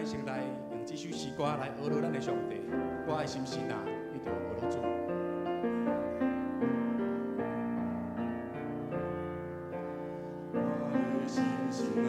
咱先来用这首诗歌来学习咱的上帝。我的心是哪，你就学落主。我的心是哪。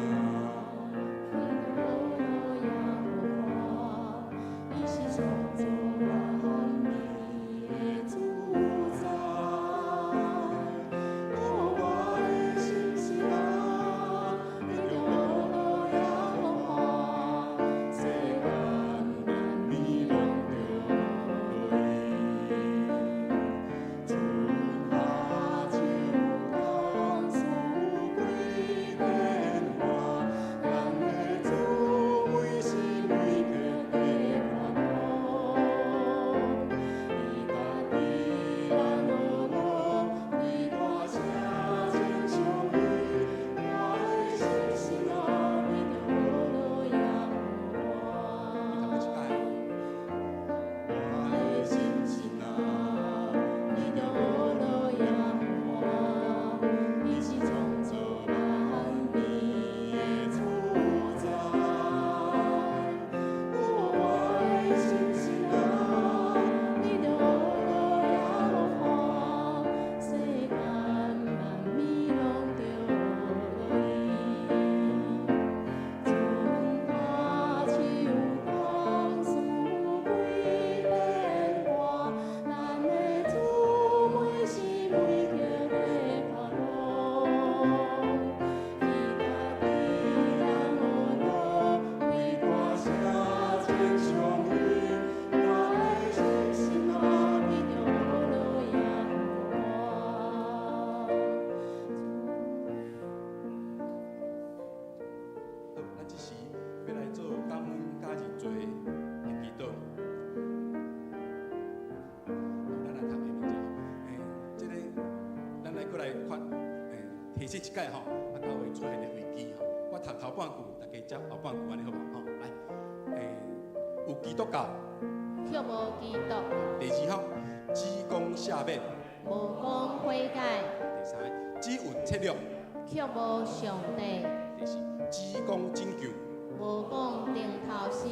提醒一解吼，到位出现的危机吼，我读头半句，大家接后半句安尼好无吼？来，有基督教，却无基督。第二吼，只讲赦免，无讲悔改。第三，只有策略，却无上帝。第四，只讲拯救，无讲定头诗。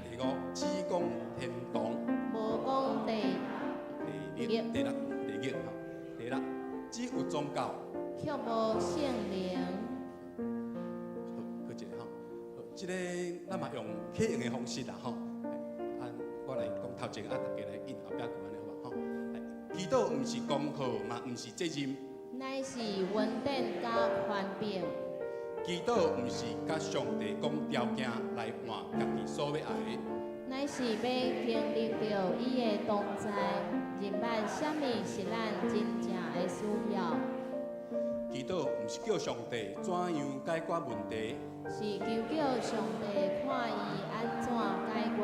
第五，只讲天堂，无讲地。第六，第六，只有宗教。 却无圣灵。好，一个吼，即个咱嘛用启用的方式啦吼。我来讲头前，大家来应后壁句安尼好无吼？祈祷毋是功课，嘛毋是责任，乃是稳定甲权柄。祈祷毋是甲上帝讲条件来换家己所要爱的，乃是要经历到伊的同在，认捌什么是咱真正的需要。 祈祷毋是叫上帝怎样解决问题，是求叫上帝看伊安怎解决。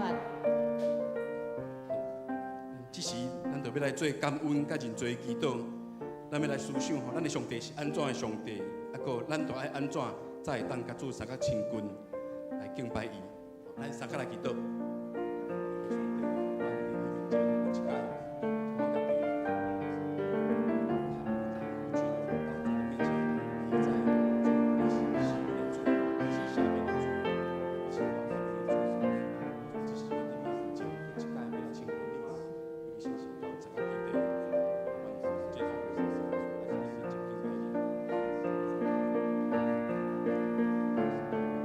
这时，咱就要来做感恩，甲认罪祈祷。咱要来思想吼，咱的上帝是安怎的上帝，个咱就爱安怎才会当甲主三甲亲近来敬拜伊。咱三甲来祈祷。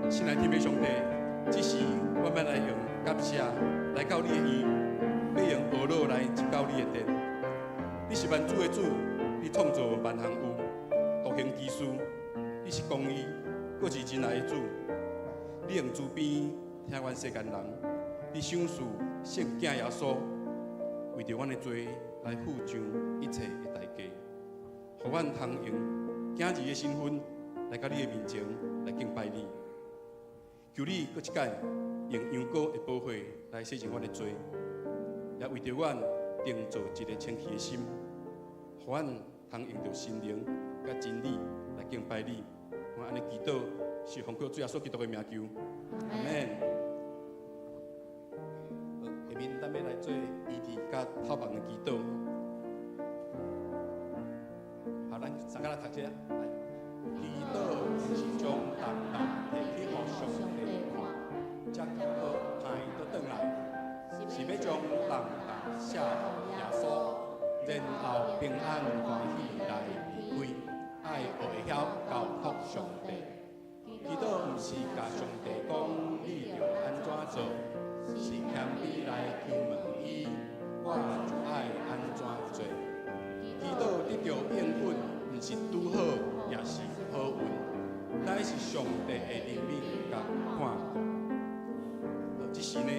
亲爱的天父上帝，只是我要来用感谢来到你的院，要用学乐来入到你的殿。你是万主的主，你创造万行有，独行其事。你是公义，阁是仁爱的主。你用慈悲听阮世间人，你赏赐圣囝耶稣，为着阮的罪来付上一切的代价，互阮通用囝儿的身份来到你的面前来敬拜你。 求你搁一摆用羊羔的宝血来洗净阮的罪，也为着阮定做一个清气的心，互阮通用着心灵甲真理来敬拜你。我安尼祈祷，是奉靠主耶稣基督的名求，阿门。下面咱要来做仪礼甲透房的祈祷。好，咱三个来读一下。来，祈祷是将重担提起互上帝看，才能够。然后平安欢喜来开，爱学会晓交托上帝。祈祷毋是甲上帝讲你着安怎做，是谦卑来求问伊，我就爱安怎做。祈祷得到应允，毋是拄好，也是好运，乃是上帝的怜悯甲看顾。即时呢，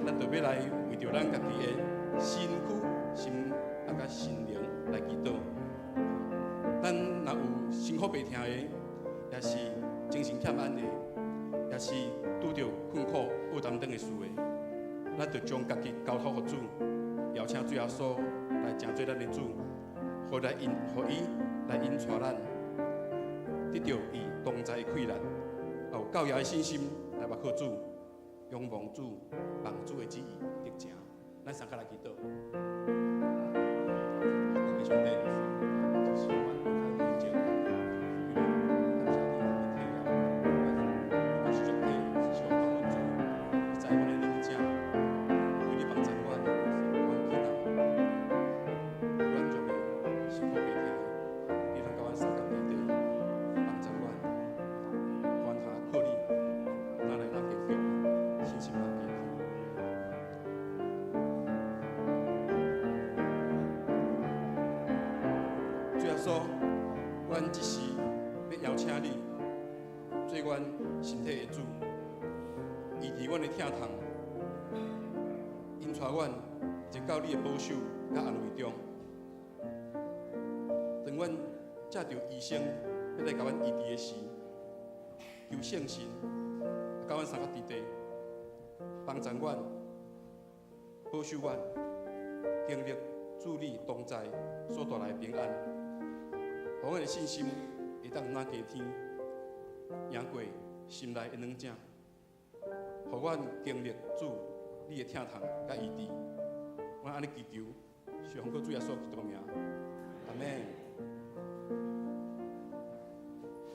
咱就要来为着咱家己的身躯、心甲心灵来祈祷。咱若有辛苦白疼的，也是精神欠安的，也是拄着困苦负担等的事的，咱就将家己交托给主，邀请主耶稣来成做咱的主，互伊来引带咱，得到伊同在的快乐，也有教养的信心来目靠主，仰望主，望主的旨意得成。咱三个来祈祷。兄弟，就是阮开眼睛，感谢你的体谅，我是上帝，希望帮助，在我的灵正，为你帮助阮，阮囡仔，阮做的辛苦白疼，你通甲阮三工地地帮助阮，阮下靠你，咱来咱继续信心来坚持。主耶稣，阮即时要邀请你做阮身体的主，医治阮的疼痛，引带阮入到你的保守甲安慰中。当阮接到医生要来甲阮医治的时，求圣神甲阮三个弟弟帮助阮、保守阮，经历主你同在所带来的平安。互阮的信心会当哪加天，赢过心内的软正，互阮经历主你的疼痛甲医治。阮安尼祈求，是奉靠主耶稣基督名，阿门。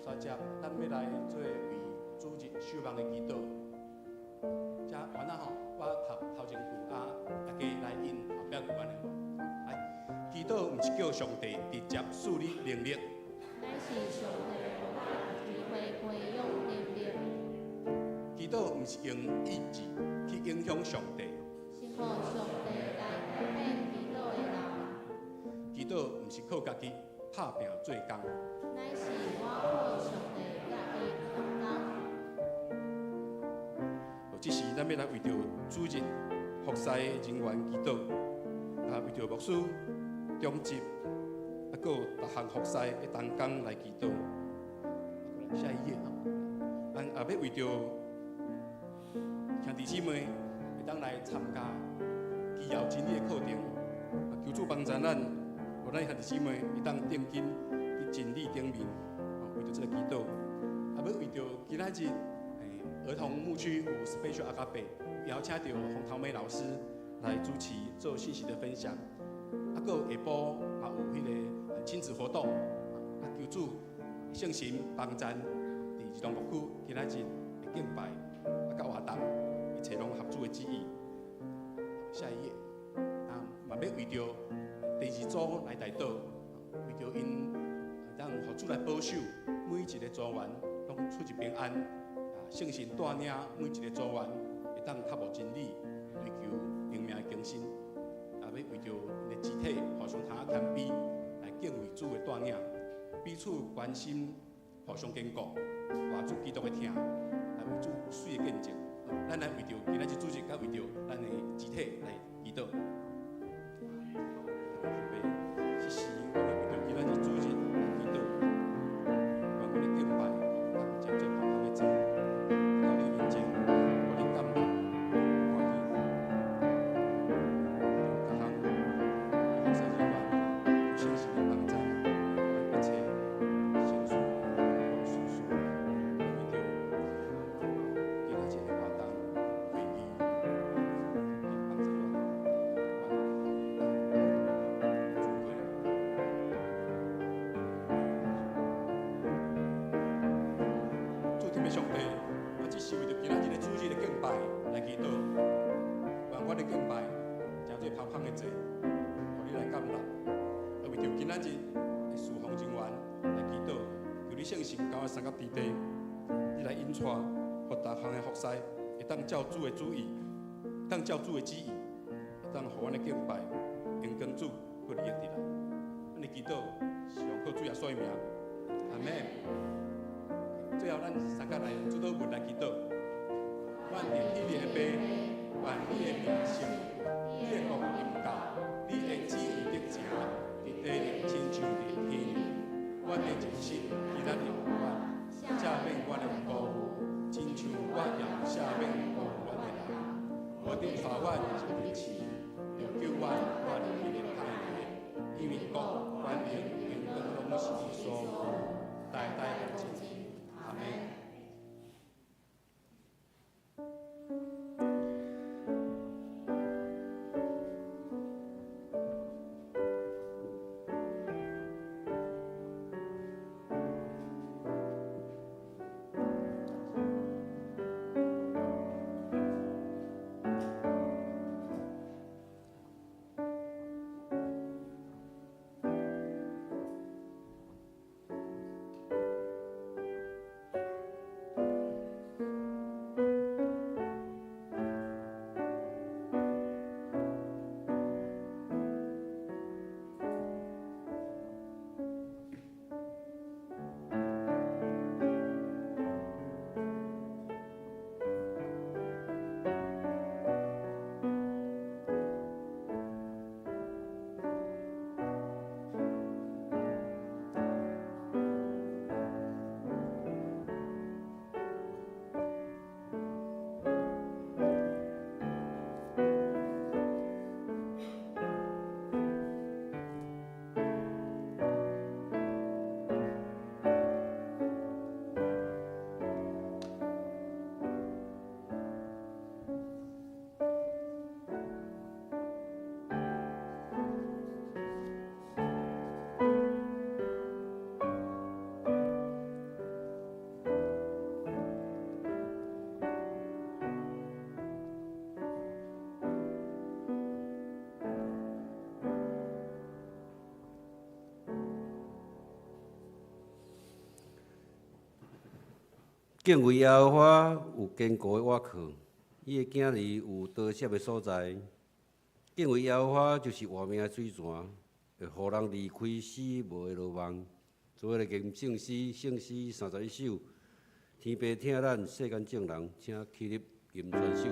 接着，咱要来做为主日守望的祈祷。遮完了吼，我头前句大家来应后壁句安尼。祈祷毋是叫上帝直接赐你能力，乃是上帝智慧培养能力。祈祷毋是用意志去影响上帝，是互上帝来改变祈祷的人。祈祷毋是靠家己拍拼做工，乃是我靠上帝甲伊同工。即时咱要来为着主日服侍人员祈祷，为着牧师。中级，还有各项服侍的同工来祈祷。下一页咱也要为着兄弟姊妹会当来参加祈祷真理的课程，求主帮助咱，互咱兄弟姊妹会当定睛伫真理顶面，为着这个祈祷。也要为着今仔日儿童牧区有 special 阿卡贝，邀请到洪桃梅老师来主持做信息的分享。还有下晡也有迄个亲子活动，求主圣神帮助伫儿童牧区今仔日的敬拜，甲活动，一切拢合主的旨意。下一页，嘛要为着第二组来代祷，为着因当互主来保守每一个组员拢出入平安，圣神带领每一个组员会当较无真理，追求灵命的更新。要为着因的肢体互相通谦卑，来敬畏主的带领，彼此关心，互相坚固，活出基督的疼，来为主水的见证。咱来为着今仔日主日，甲为着咱的肢体来祈祷。这是我们为着今仔日主日来祈祷，我们的敬拜，将这同行的走，到你面前，我的感动。今仔日的事奉人员来祈祷，求你圣神交我三角地地，你来引带，互逐项的服侍会当照主的旨意，当照主的旨意，会当互阮的敬拜荣光主，搁利益伫来。阮的祈祷是用靠主耶稣的名，阿门。最后，咱三角来主祷文来祈祷。愿伫迄日的杯，愿你的名声，你的国临到，你的旨意得成，伫地上亲像伫天。阮的一生，其他的愿，赦免阮的辜负，亲像我也赦免辜负阮的人。无定罚阮入地市，又叫阮脱离迄个歹业，因为国、权力、荣光拢是你所有，代代相承。阿门。敬畏耶和华有坚固的倚靠，伊的囝儿有得涉的所在。敬畏耶和华就是活命的水泉，会互人离开死无的落网。做个念圣诗，圣诗31首，天父听咱世间众人，请起立吟全首。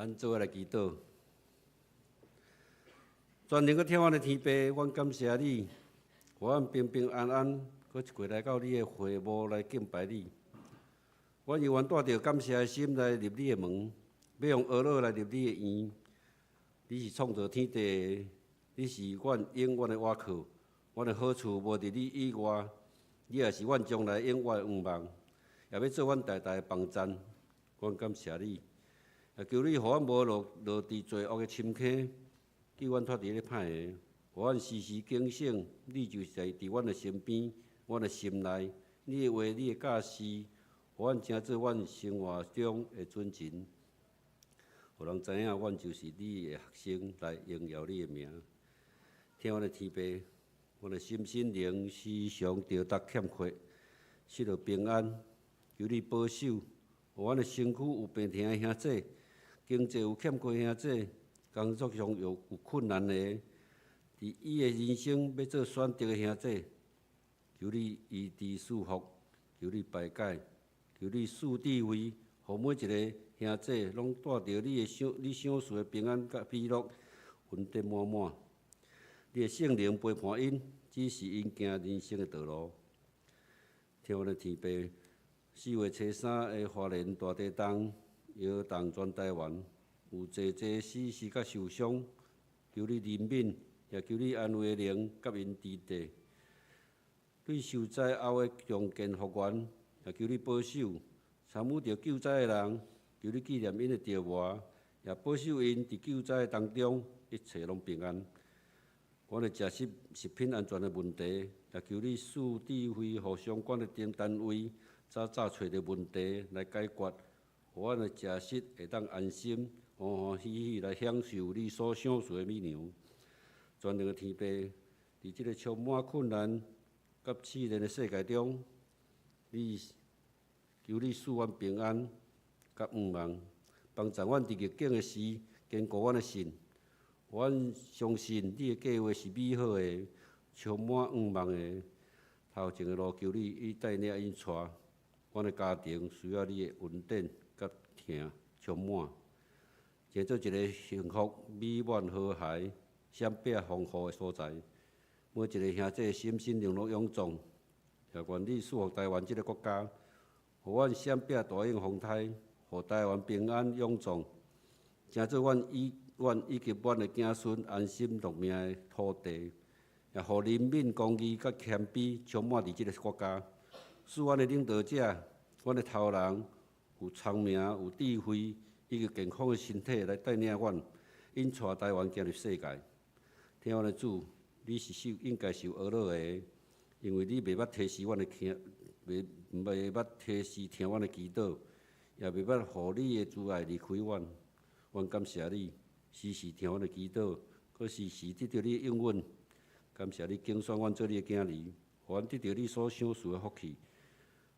咱做伙来祈祷。全能个天阮的天父，阮感谢你，互阮平平安安，搁一过来到你的会幕来敬拜你。阮永远带着感谢的心来入你的门，要用娱乐来入你的院。你是创造天地的，你是阮永远的倚靠。阮的好处无伫你以外，你也是阮将来永远的盼望，也要做阮代代的帮赞。阮感谢你，也求你，互阮无落伫罪恶的深坑，救阮脱离咧歹个，互阮时时警醒，你就在伫阮的身边，阮的心内，你的话，你的教示，互阮成做阮生活中的准绳，互人知影阮就是你的学生，来荣耀你的名。听阮的天父，阮的心心灵时常着达欠缺，失落平安，求你保守，互阮的身躯有病痛的兄弟，经济有欠缺的兄弟。工作上有困难的，伫伊的人生要做选择的兄弟，求你医治赐福，求你排解，求你赐智慧，互每一个兄弟拢带着你想事的平安甲喜乐，恩典满满。你的圣灵陪伴因，指示因行人生的道路。听阮的天父，4月初3的花莲大地震，摇动全台湾。有济死死甲受伤，求你怜悯，也求你安慰灵，甲因治地。对受灾后的重建复原，也求你保守。参与着救灾的人，求你纪念因的着活，也保守因伫救灾当中一切拢平安。阮的食品安全的问题，也求你赐智慧，互相关的单位早找找着问题来解决，互阮的食食会当安心。欢欢喜喜来享受你所享受的美娘。全能的天父，伫即个充满困难甲试炼的世界中，求你赐阮平安甲盼望，帮助阮伫逆境的时坚固阮的心。阮相信你的计划是美好的，充满盼望的。头前的路求你与带领引带，阮的家庭需要你的恩典甲疼充满。建造一个幸福、美满、和谐、闪避丰富的所在。每一个兄弟心心灵拢勇壮，也愿你赐福台湾这个国家，互阮闪避大英风台，互台湾平安勇壮，成做阮以及阮的子孙安心乐命的土地，也互人民公义甲谦卑充满伫这个国家，使阮的领导者、阮的头人有聪明、有智慧。以及健康的身体来带领阮，引带台湾进入世界。听阮的主，你是应该受呵乐的，因为你袂捌提示阮的袂捌提示听阮的祈祷，也袂捌互你的慈爱离开阮。阮感谢你，时时听阮的祈祷，搁时时得到你的应允。感谢你拣选阮做你的囝儿，互阮得到你所赏赐的福气。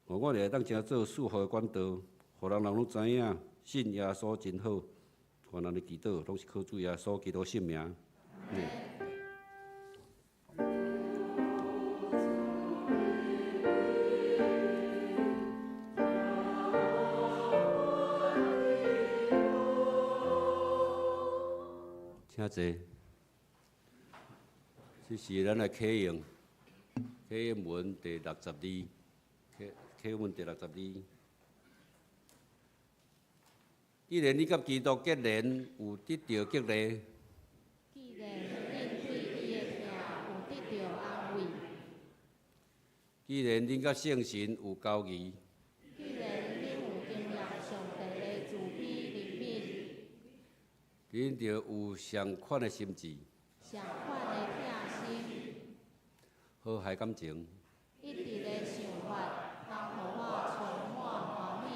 互阮会当成做祝福的管道，互人拢知影。信耶稣真好，愿人的祈祷拢是靠主耶稣基督圣名。请坐。这是咱的启用，启用文第62，启用文第62。既然你甲基督结连，有得到激励；既然恁对伊的听有得到安慰；既然恁甲圣神有交谊；既然恁有经验上帝的慈悲怜悯，恁就有上款的心志，上款的疼心，好海感情，一直的想法，通互我充满欢喜。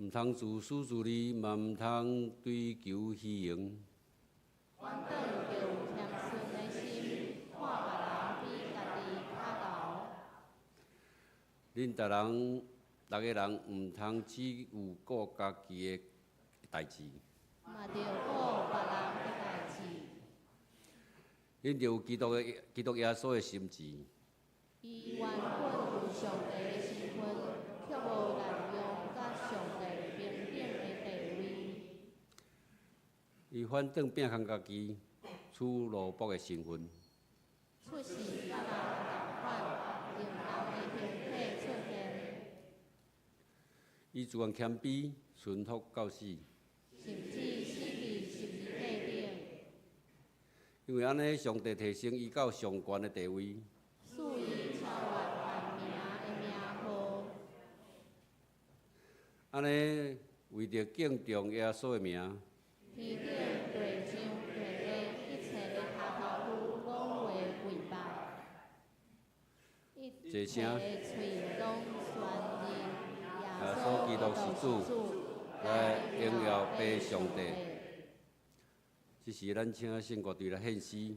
毋通自私自利，嘛毋通追求虚荣。反倒着有谦逊的心，看别人比家己较高。恁逐个人毋通只有顾家己的代志，嘛着顾别人的代志。恁着有基督耶稣的心志。伊原本有上帝的身份，却无滥用甲上帝平等的地位。伊反正摒空家己处奴仆的身份，出世甲人同款，用人的形体出现，伊自愿谦卑，顺服到死。甚至死伫十字架顶，因为安尼，上帝提升伊到上悬的地位，使伊超越万名的名号。安尼为着敬重耶稣的名，天顶地上地下一切的头头讲话跪拜，一切的喙拢宣认耶稣基督是主，来荣耀爸上帝。这时咱请圣乐队来献诗。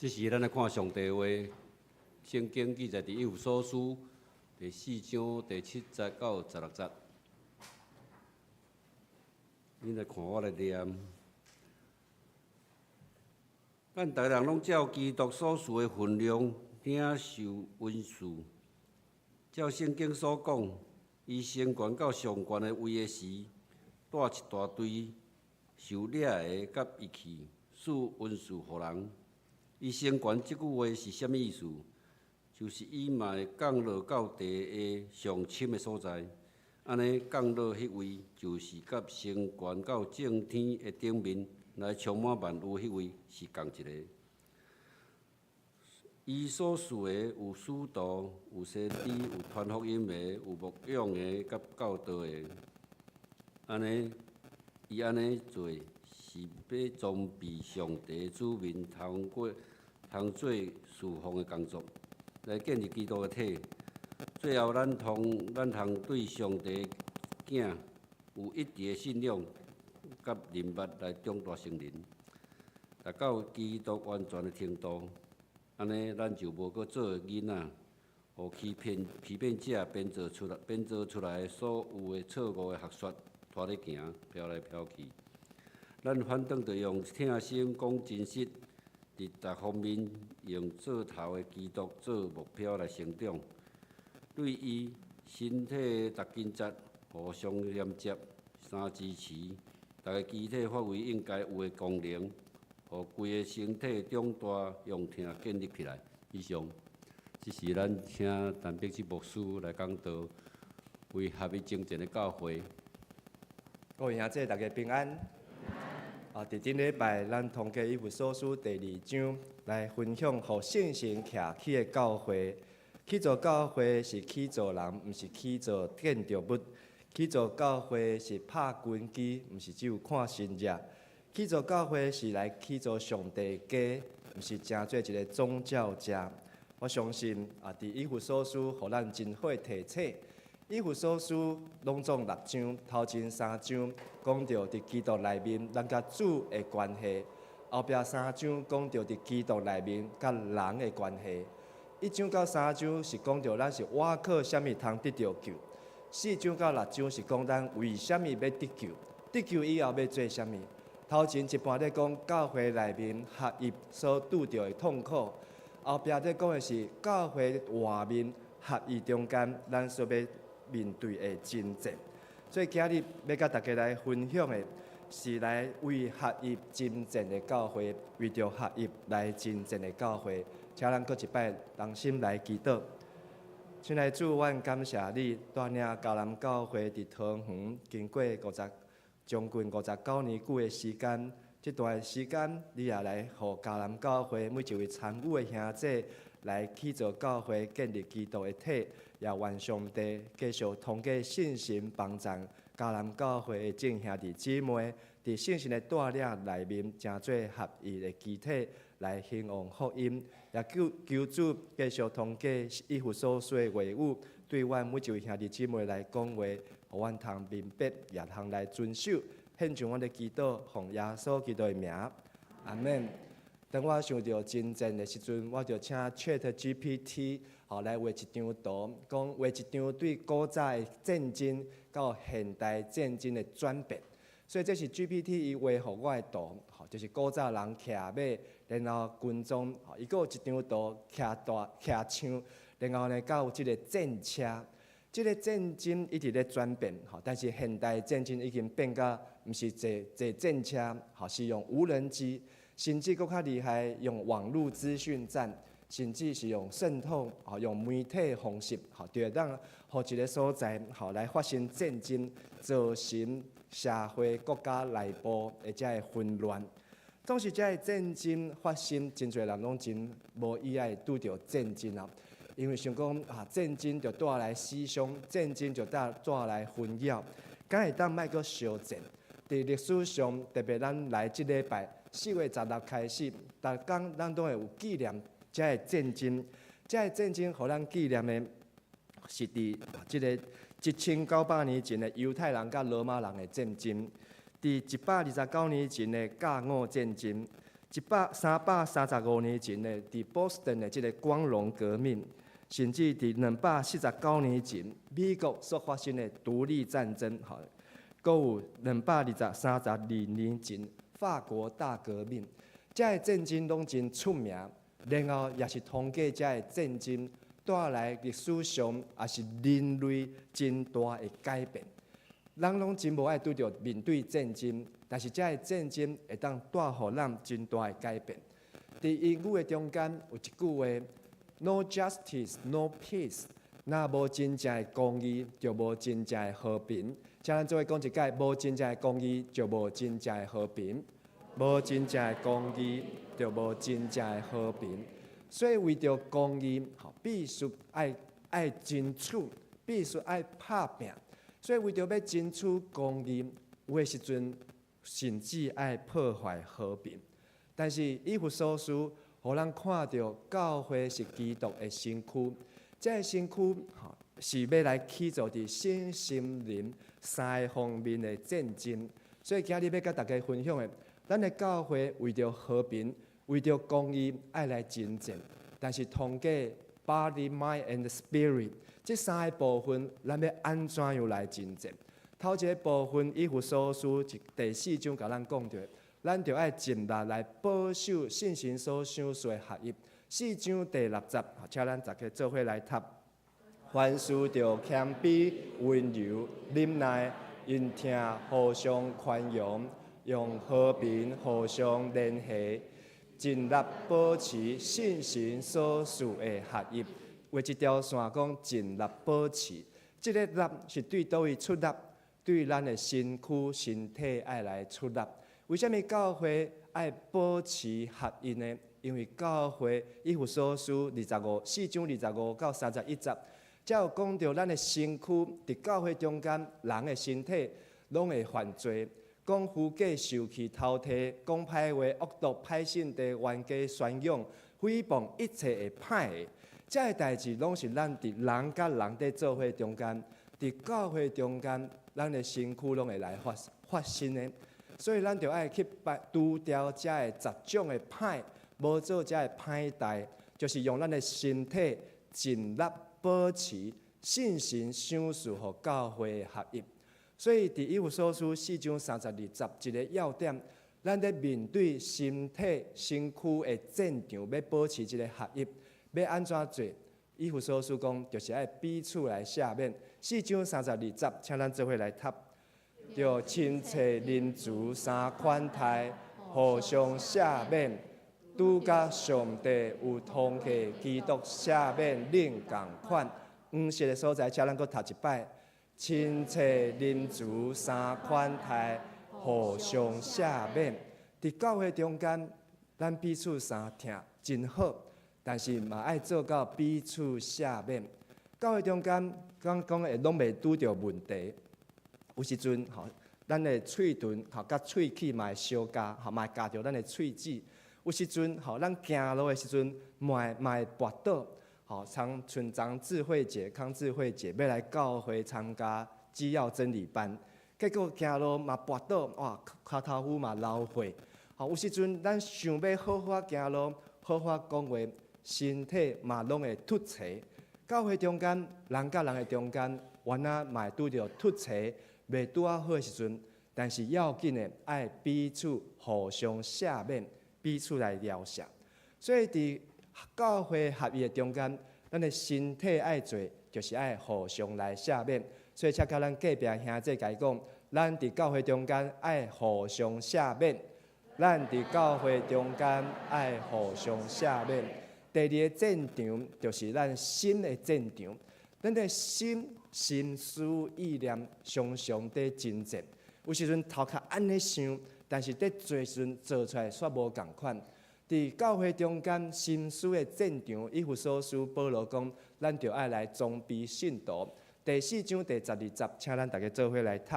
这时咱来看上帝话，圣经记载伫以弗所书第4章第7节到16节。恁来看，我来念。咱逐个人拢照基督所赐的分量领受恩赐。照圣经所讲，伊升悬到上悬的位的时，带一大堆受掠的甲伊去，赐恩赐互人。伊升悬即句话是啥物意思？就是伊嘛会降落到地下上深的所在，安尼降落迄位，就是甲升悬到正天的顶面来充满万有迄位是同一个。伊所赐的有使徒，有先知，有传福音的，有牧养的，甲教导的。安尼，伊安尼做是要装备上帝子民通做侍奉的工作。来建立基督的体，最后咱通对上帝囝有一致的信仰，甲认捌来长大成人，达到基督完全的程度。安尼咱就无搁做囡仔，互欺骗者编造出来所有的错误的学说，拖咧行，飘来飘去。咱反倒着用听声讲真实。伫逐方面用做头的基督做目标来成长，对伊身体逐根节互相连接、相支持，逐个机体发挥应该有的功能，互规个身体长大用听建立起来。以上，这是咱请陈碧芝牧师来讲道，为合一精进的教会。各位兄弟，大家平安。伫顶礼拜，咱通过《以弗所书》第2章来分享，互圣神徛起的教会。起造教会是起造人，毋是起造建筑物。起造教会是拍根基，毋是只有看新热。起造教会是来起造上帝家，毋是成做一个宗教家。我相信伫《以弗所书》互咱真好提醒。以弗所书拢总6章，头前3章讲到伫基督内面咱甲主的关系，后壁3章讲到伫基督内面甲人的关系。1章到3章是讲到咱是倚靠啥物通得到救，4章到6章是讲咱为啥物要得救，得救以后要做啥物。头前一半咧讲教会内面合一所拄到的痛苦，后壁咧讲的是教会外面合一中间咱所要面对的征战，所以今日要甲大家来分享的，是来为合一征战的教会，为着合一来征战的教会。请咱搁一摆同心来祈祷。亲爱的主，阮感谢你带领迦南教会伫桃园经过将近59年久的时间，这段时间你也来互迦南教会每一位参与的兄弟来起造教会，建立基督的体。也愿上帝继续通过信心帮助迦南教会的众兄弟姊妹，伫信心的带领内面，成做合一的肢体来兴旺福音。也求主继续通过以弗所书的话语，对阮每一位兄弟姊妹来讲话，互阮通明白，也通来遵守。献上阮的祈祷，奉耶稣基督的名，阿门。当我想到征战的时阵，我就请 ChatGPT 来画一张图，讲画一张对古早的战争到现代战争的转变。所以这是 GPT 伊画互我的图，就是古早人骑马，然后军装，伊阁有一张图骑枪，然后呢，到有即个战车。即个战争一直咧转变，但是现代战争已经变到毋是坐战车，是用无人机。甚至更较厉害，用网络资讯战，甚至是用渗透，用媒体方式，就会当互一个所在，来发生战争，造成社会国家内部的遮个混乱。当时遮个战争发生，真侪人拢真无意爱拄着战争啊，因为想讲战争就带来死伤，战争就带来纷扰，敢会当莫阁相战？伫历史上，特别咱来即礼拜。4月16开始，逐工咱都会有纪念遮个战争。遮个战争，互咱纪念的是伫即个1900年前的犹太人甲罗马人的战争，伫129年前的甲午战争，335年前的伫波士顿的即个光荣革命，甚至伫249年前美国所发生的独立战争，阁有232年前。法国大革命，这个战争拢真出名，然后也是通过这个战争带来历史上也是人类真大的改变。人拢真无爱拄着面对战争，但是这个战争会当带予咱真大的改变。伫英语的中间有一句话 ：No justice, no peace。若无真正的公义，就无真正的和平。请咱做伙讲一解：无真正的公义，就无真正的和平；无真正的公义，就无真正的和平。所以为着公义，必须爱争取，必须爱拍拼。所以为着要争取公义，有的时阵甚至爱破坏和平。但是以弗所书，互咱看到教会是基督的身躯。这个身躯是要来起造伫身心灵三方面的战争，所以今日要甲大家分享的，咱的教会为着和平、为着公义爱来征战，但是通过 body、mind and spirit 这三个部分，咱要安怎样来征战？头一个部分，以弗所书第4章甲咱讲着，咱着爱尽力来保守信心所想说的合一。4章第6节，请咱大家做伙来读。凡事着谦卑、温柔、忍耐、因听互相宽容，用和平互相联系，尽力保持信心所需的合一。画一条线讲尽力保持，这个力是对倒位出力？对咱的身躯、身体爱来出力。为什么教会爱保持合一呢？因为教会以弗所书4章25到31节，才有讲到咱的身躯伫教会中间，人的身体拢会犯罪，讲虚假、受气、偷摕，讲歹话、恶毒、歹心地、冤家、宣扬、诽谤，一切会歹的。这个代志拢是咱伫人甲人伫做伙中间，伫教会中间，咱的身躯拢会来发生的。所以咱就爱去除掉这个杂种的歹。无做这个歹代，就是用咱的身体尽力保持信心想事互教会的合一。所以伫以弗所书4章32节一个要点，咱在面对身体身躯的战场，要保持这个合一，要安怎做？以弗所书讲，就是爱彼此来赦免。4章32节，请咱做伙来读。着亲切仁慈三款待，互相赦免。拄甲上帝有通过基督赦免恁共款，黄色的所在，请咱搁读一摆。亲切仁慈三款待，互相赦免。伫教会中间，咱彼此相听真好，但是嘛爱做到彼此赦免。教会中间讲会拢袂拄着问题，有时阵咱的喙唇甲喙齿嘛会相加，嘛会夹着咱的喙齿。有时阵，咱行路的时阵，嘛会跌倒。像春长智慧姐、康智慧姐要来教会参加基要真理班，结果行路嘛跌倒，哇，脚头骨嘛流血。有时阵，咱想要好好行路、好好讲话，身体嘛拢会突斜。教会中间，人甲人的中间，原仔嘛会拄着突斜，袂拄啊好的时阵，但是要紧的爱彼此互相赦免。彼此来疗伤，所以伫教会合一的中间，咱的身体爱做，就是爱互相来赦免。所以，请甲咱隔壁兄弟甲伊讲，咱伫教会中间爱互相赦免，咱伫教会中间爱互相赦免。第二个战场就是咱心的战场，咱的心思意念常常在征战，有时阵头壳安尼想。但是伫做时阵做出来却无共款。伫教会中间心思的战场，以弗所书保罗讲，咱着爱来装备信徒。第4章第12节，请咱大家做伙来读。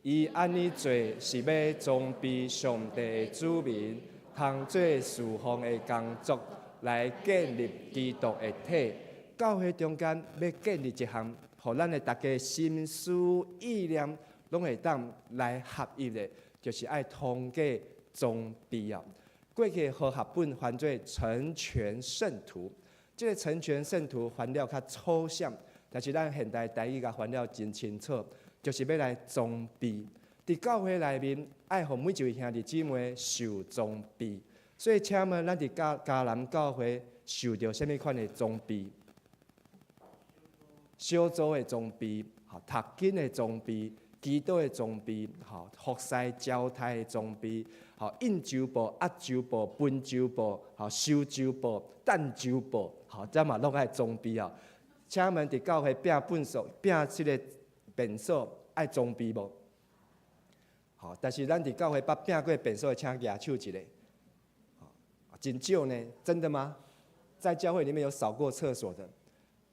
伊安尼做是要装备上帝的子民，通做侍奉的工作，来建立基督的体。教会中间要建立一项，互咱的大家心思意念拢会当来合一的。就是爱通过装备啊！过去和合本翻做成全圣徒，这个成全圣徒翻了较抽象，但是咱现代台语甲翻了真清楚，就是要来装备。伫教会内面，爱互每一位兄弟姊妹受装备。所以，请问咱伫迦南教会受到什么款的装备？小组的装备，读经的装备，祈祷的装备，服侍交替的装备，应周报、压周报、分周报、收周报、等周报，这嘛拢爱装备啊。请问伫教会拼本数、拼即个变数爱装备无？但是咱伫教会捌拼过变数的，请举手一个。真少呢？真的吗？在教会里面有扫过厕所的？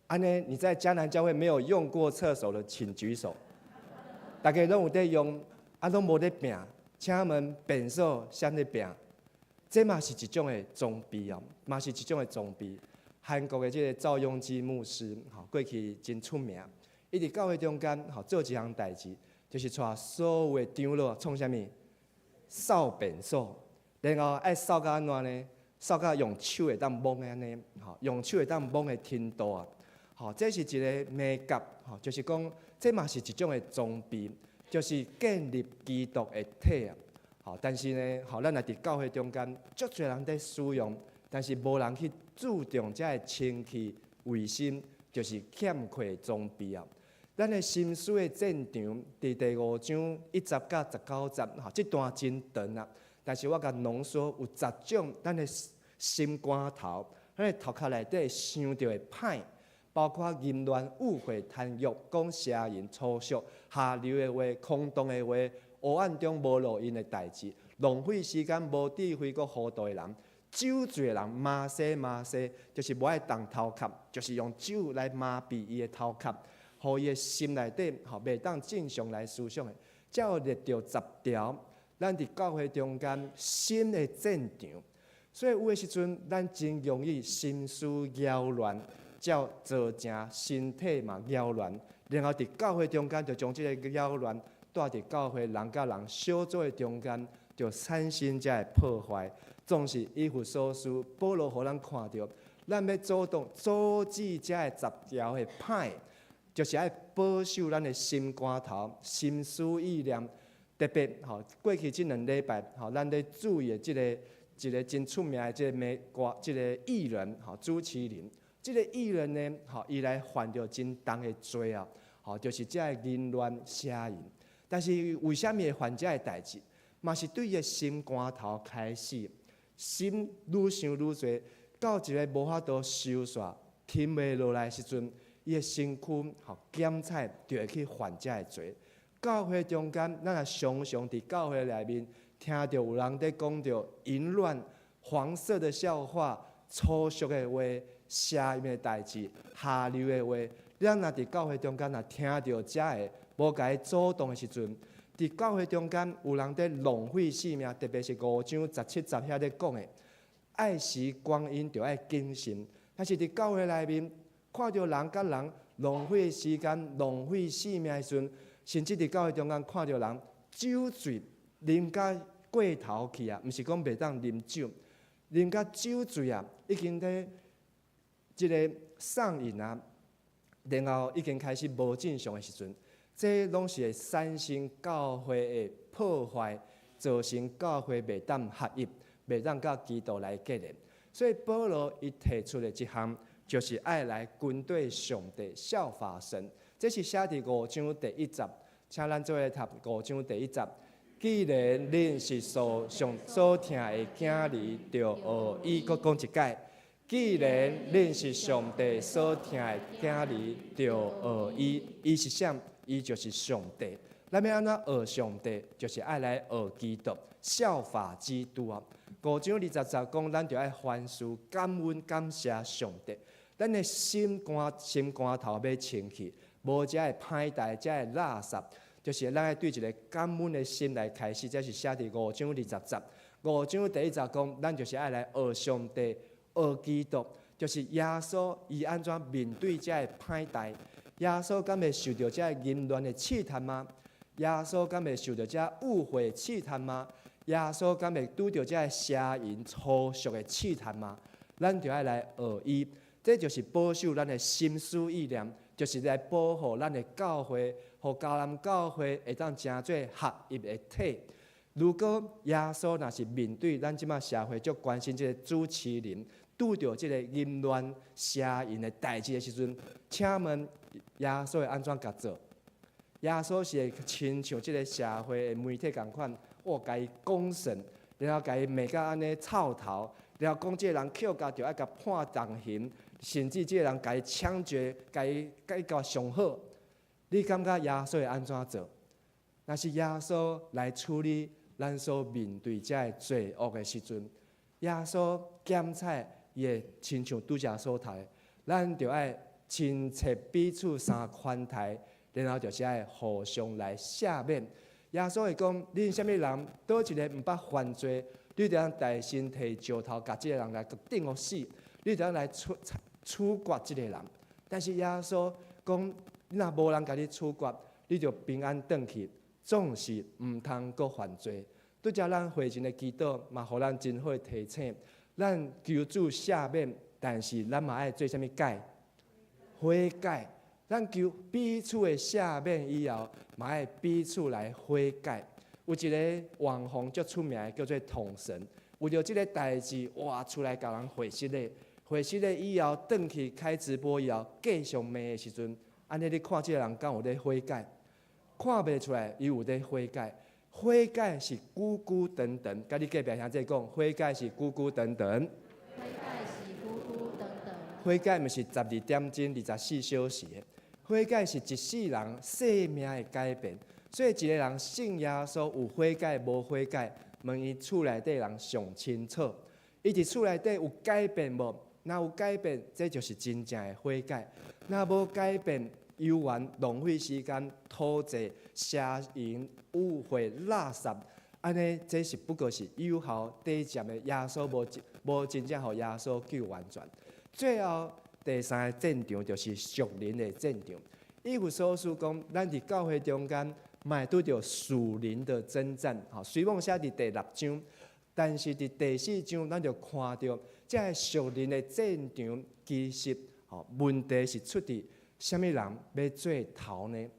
安尼，你在迦南教会没有用过厕所的，请举手。大家拢有在用，拢无在拼。请问变数啥物拼？这嘛是一种的装备啊，嘛是一种的装备。韩国的这个赵雍基牧师，过去真出名。伊伫教会中间，做一项代志，就是带所有的长老创啥物？扫变数，然后爱扫到安怎呢？扫到用手会当摸的安尼，用手会当摸的程度啊，这是一个美感，就是讲，这嘛是一种的装备，就是建立基督的体啊。但是呢，咱也伫教会中间，足侪人在使用，但是无人去注重这个清气卫生，就是欠缺装备啊。咱的心思的战场，伫第5章1节到19节，这段真长啊。但是我甲浓缩有10种咱的心肝头，咱的头壳内底想到的歹，包括淫乱、误会、贪欲、讲邪言、粗俗、下流的话、空洞的话、黑暗中无路因的代志、浪费时间、无智慧、佮糊涂的人、酒醉的人，麻西，就是无爱动头壳，就是用酒来麻痹伊的头壳，互伊的心内底袂当正常来思想的，才有列到10条。咱伫教会中间心的战场，所以有的时阵，咱真容易心思扰乱，才造成身体嘛扰乱。然后伫教会中间，就将这个扰乱带伫教会人甲人小组的中间，就产生这个破坏。总是以弗所书保罗互咱看到，咱要阻止这个10条的歹，就是爱保守咱的心肝头、心思意念。特别过去这2礼拜，咱咧注意的一个真出名的这个艺人，朱麒麟。这个艺人呢，伊来犯着真重的罪啊，就是这个淫乱邪淫。但是为什么会犯这个代志？嘛是对伊的心肝头开始，心愈想愈多，到一个无法度收煞、停袂落来的时阵，伊的身躯检采就会去犯这个罪。教会中间，咱也常常伫教会内面听到有人在讲到淫乱、黄色的笑话、粗俗的话、邪淫的代志、下流的话。咱若伫教会中间，若听到这个，无甲伊阻挡的时阵，伫教会中间有人在浪费生命，特别是5章17、10遐咧讲的，爱惜光阴就爱谨慎。但是伫教会内面，看到人甲人浪费时间、浪费生命的时阵，甚至伫教会中间看到人酒醉，啉甲过头去啊！毋是讲袂当啉酒，啉甲酒醉啊，已经咧即个上瘾啊，然后已经开始无正常的时阵，这拢是会产生教会的破坏，造成教会袂当合一，袂当甲基督来结连。所以保罗伊提出的一项，就是爱来军队上帝效法神。这是写伫5章第1节，请咱做来读5章第1节。既然恁是所听的囝儿，就学伊。搁讲一解。既然恁是上帝所听的囝儿，就学伊。伊是啥？伊就是上帝。咱要安怎学上帝？就是爱来学基督，效法基督啊。5章20节讲，咱就爱凡事感恩感谢上帝。咱的心肝头要清气。无遮个歹代，遮个垃圾，就是咱爱对一个感恩的心来开始。这是写伫5章20节。5章第1节讲，咱就是爱来学上帝，学基督，就是耶稣伊安怎面对遮个歹代？耶稣敢会受到遮个淫乱的试探吗？耶稣敢会受到遮个误会的试探吗？耶稣敢会拄到遮个邪淫粗俗的试探吗？咱就爱来学伊，这就是保守咱的心思意念。就是来保护咱的教会，互迦南教会会当成做合一的体。如果耶稣若是面对咱即马社会足关心即个主持人，拄着即个淫乱邪淫的代志的时阵，请问耶稣会安怎甲做？耶稣是会亲像即个社会的媒体共款，甲伊公审，然后甲伊骂甲安尼臭头，然后讲即个人扣家就爱甲判重刑，甚至即个人甲伊枪决，甲伊甲上好。你感觉耶稣会安怎做？若是耶稣来处理咱所面对遮个罪恶的时阵，耶稣检采伊会亲像拄则所读的，咱就爱亲切彼此相款待，然后就是爱互相来赦免。耶稣会讲：恁什么人倒一个毋捌犯罪，你就通大身摕石头甲即个人来钉互死，你就通来处决即个人。但是耶稣讲：你若无人甲你处决，你就平安转去，总是毋通阁犯罪。拄则咱会前的祈祷嘛，互咱真好提醒，咱求主赦免，但是咱嘛爱做啥物改？悔改。咱求彼此的赦免以后，嘛爱彼此来悔改。有一个网红足出名的，叫做统神，为着即个代志，哇，出来甲人会失礼，会失礼以后，转去开直播以后，继续骂的时阵，安尼你看即个人敢有咧悔改？看袂出来，伊有咧悔改。悔改是久久长长，甲你隔壁兄弟讲，悔改是久久长长。悔改是久久长长。悔改毋是12点钟24小时的。悔改是一世人生命的改变，所以一个人信耶稣有悔改无悔改，问伊厝内底人上清楚。伊伫厝内底有改变无？若有改变，这就是真正的悔改；若无改变，游玩浪费时间、偷窃、邪淫、污秽、垃圾，安尼这是不过是有效短暂的。耶稣无真正互耶稣救完全。最后。第三个战场就是属灵的战场。以弗所书讲，咱伫教会中间，嘛会拄着属灵的征战。虽然写伫第6章，但是伫第4章，咱就看到这个属灵的战场，其实问题是出伫什么人要做头呢？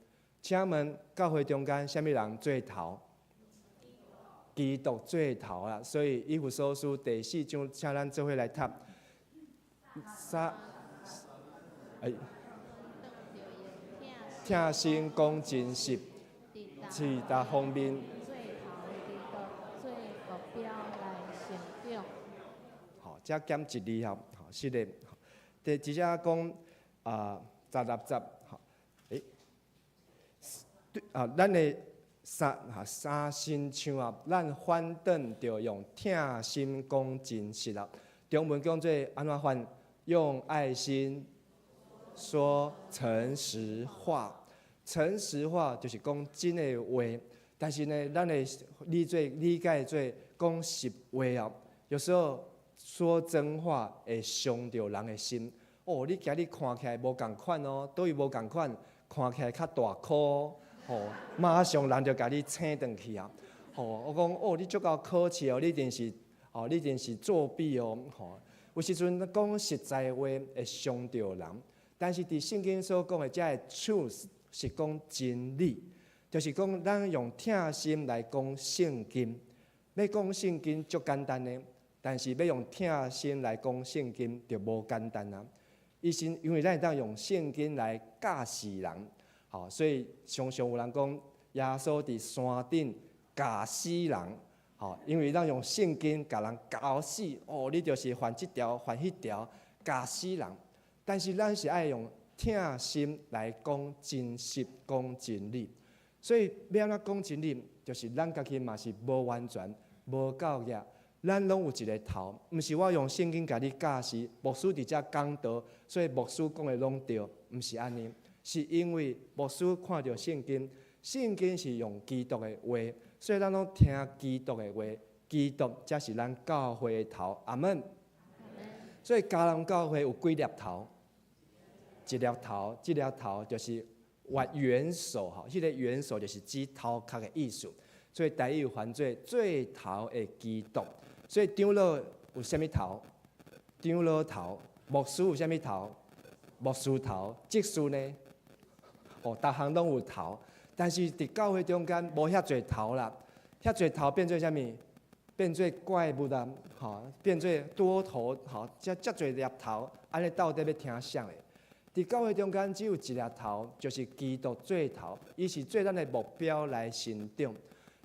请问教会中间什么人做头？基督做头啦。所以以弗所书第4章，请咱做伙来读。听心讲真实，是达方面。最头的基督，做目标来成长。好，这减一字吼，是的。第只只讲16节，咱的三心唱啊，咱反倒着用听心讲真实啦。中文讲做安怎翻？用爱心说诚实话。诚实话就是讲真的话，但是呢，咱会理解做讲实话啊。有时候说真话会伤着人的心。哦，你今日看起来无共款哦，倒位无共款，看起来较大颗哦，马上人就甲你请转去啊。我讲哦，你足够可耻哦，你一定是作弊哦。有时阵讲实在话会伤着人，但是伫圣经所讲的这个 truth 是讲真理，就是讲咱用听心来讲圣经。要讲圣经足简单的，但是要用听心来讲圣经就无简单啊。因为咱会当用圣经来教示人，所以常常有人讲耶稣伫山顶教死人。因为咱用圣经甲人教死，你就是犯这条、犯迄条，教死人。但是咱是爱用听心来讲真实、讲真理。所以要安怎讲真理，就是咱家己嘛是无完全、无够额。咱拢有一个头，毋是我用圣经甲你教示，牧师伫遮讲道，所以牧师讲的拢对，毋是安尼。是因为牧师看到圣经，圣经是用基督的话。所以咱拢听基督的话，基督才是咱教会的头。阿门。所以迦南教会有几粒头？一粒头，这粒头就是元首哈，迄个元首就是指头壳的意思。所以台语有翻做最头的基督。所以长老有啥物头？长老头。牧师有啥物头？牧师头。执事呢？逐项拢有头。但是伫教会中间无遐侪头啦，遐侪头变做啥物？变做怪物啊！吼，变做多头，吼，遮侪粒头，安尼到底要听啥的？伫教会中间只有一粒头，就是基督做头，伊是做咱的目标来成长。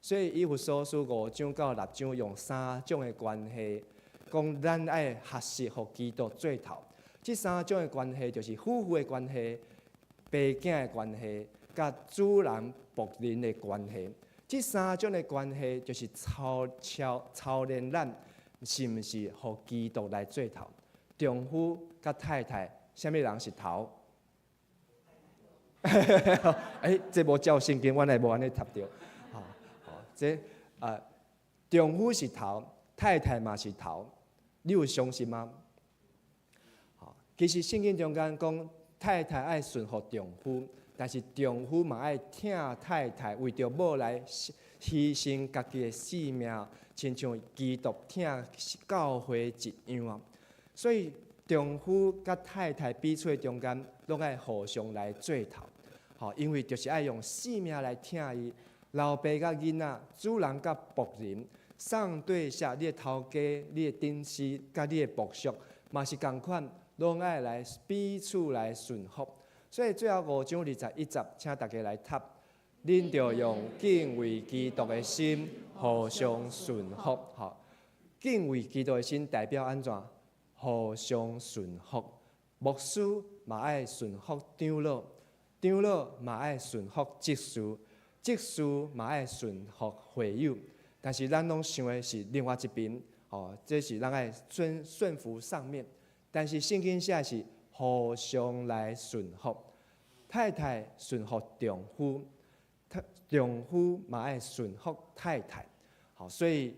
所以以弗所书5章到6章用3种的关系，讲咱爱学习互基督做头。即3种的关系就是夫妇的关系、爸囝的关系，甲主人仆人的关系。即3种的关系就是操练咱是毋是互基督来做头。丈夫甲太太，啥物人是头？这无照圣经，阮也无安尼读着。这丈夫是头，太太嘛是头，你有相信吗？其实圣经中间讲，太太爱顺服丈夫，但是丈夫嘛爱疼太太，为着某来牺牲家己的性命，亲像基督疼教会一样啊。所以丈夫甲太太彼此中间，拢爱互相来做头，因为就是爱用性命来疼伊。老爸甲囡仔，主人甲仆人，上对下，你的头家、你的顶司甲你的部属，嘛是共款，拢爱来彼此来顺服。所以最后5章21节，请大家来读。恁着用敬畏基督的心，互相顺服。敬畏基督的心代表安怎？互相顺服。牧师嘛爱顺服长老，长老嘛爱顺服执事。执事嘛爱顺服会友，但是咱拢想的是另外一边，这是咱爱顺服上面。但是圣经写是互相来顺服，太太顺服丈夫，丈夫嘛爱顺服太太。所以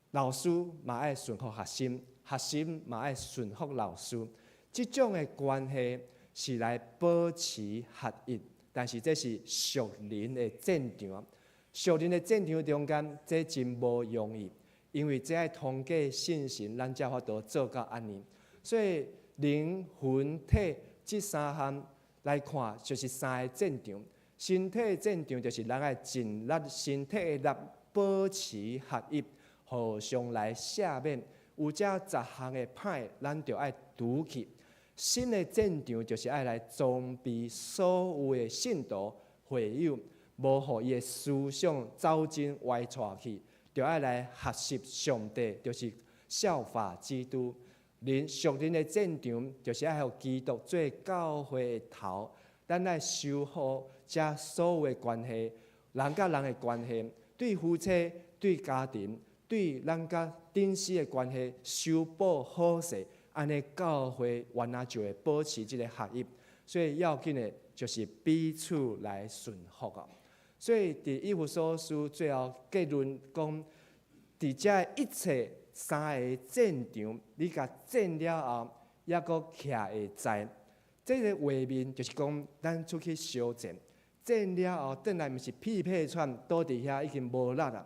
老师嘛爱顺服学生，学生嘛爱顺服老师。这种的关系是来保持合一。但是这是属灵的战场，属灵的战场中间，这真无容易，因为这爱通过信心，咱才法度做到安尼。所以灵魂体这3项来看，就是3个战场。身体的战场就是咱爱尽力身体的力，保持合一，互相来赦免。有这10项的歹，咱就爱拄去。新的战场就是爱来装备所有的信徒会友，无互伊的思想走进歪错去，就爱来学习上帝，就是效法基督。属灵的战场就是爱互基督做教会的头，咱来修复这所有的关系，人甲人的关系，对夫妻、对家庭、对咱甲顶司的关系修补好势。安尼教会原来就会保持这个合一，所以要紧的就是彼此来顺服啊。所以伫以弗所书最后结论讲，伫这一切3个战场，你甲战了后，还阁徛会在。这个画面就是讲，咱出去烧战，战了后，转来毋是屁屁喘，倒伫遐已经无力啊，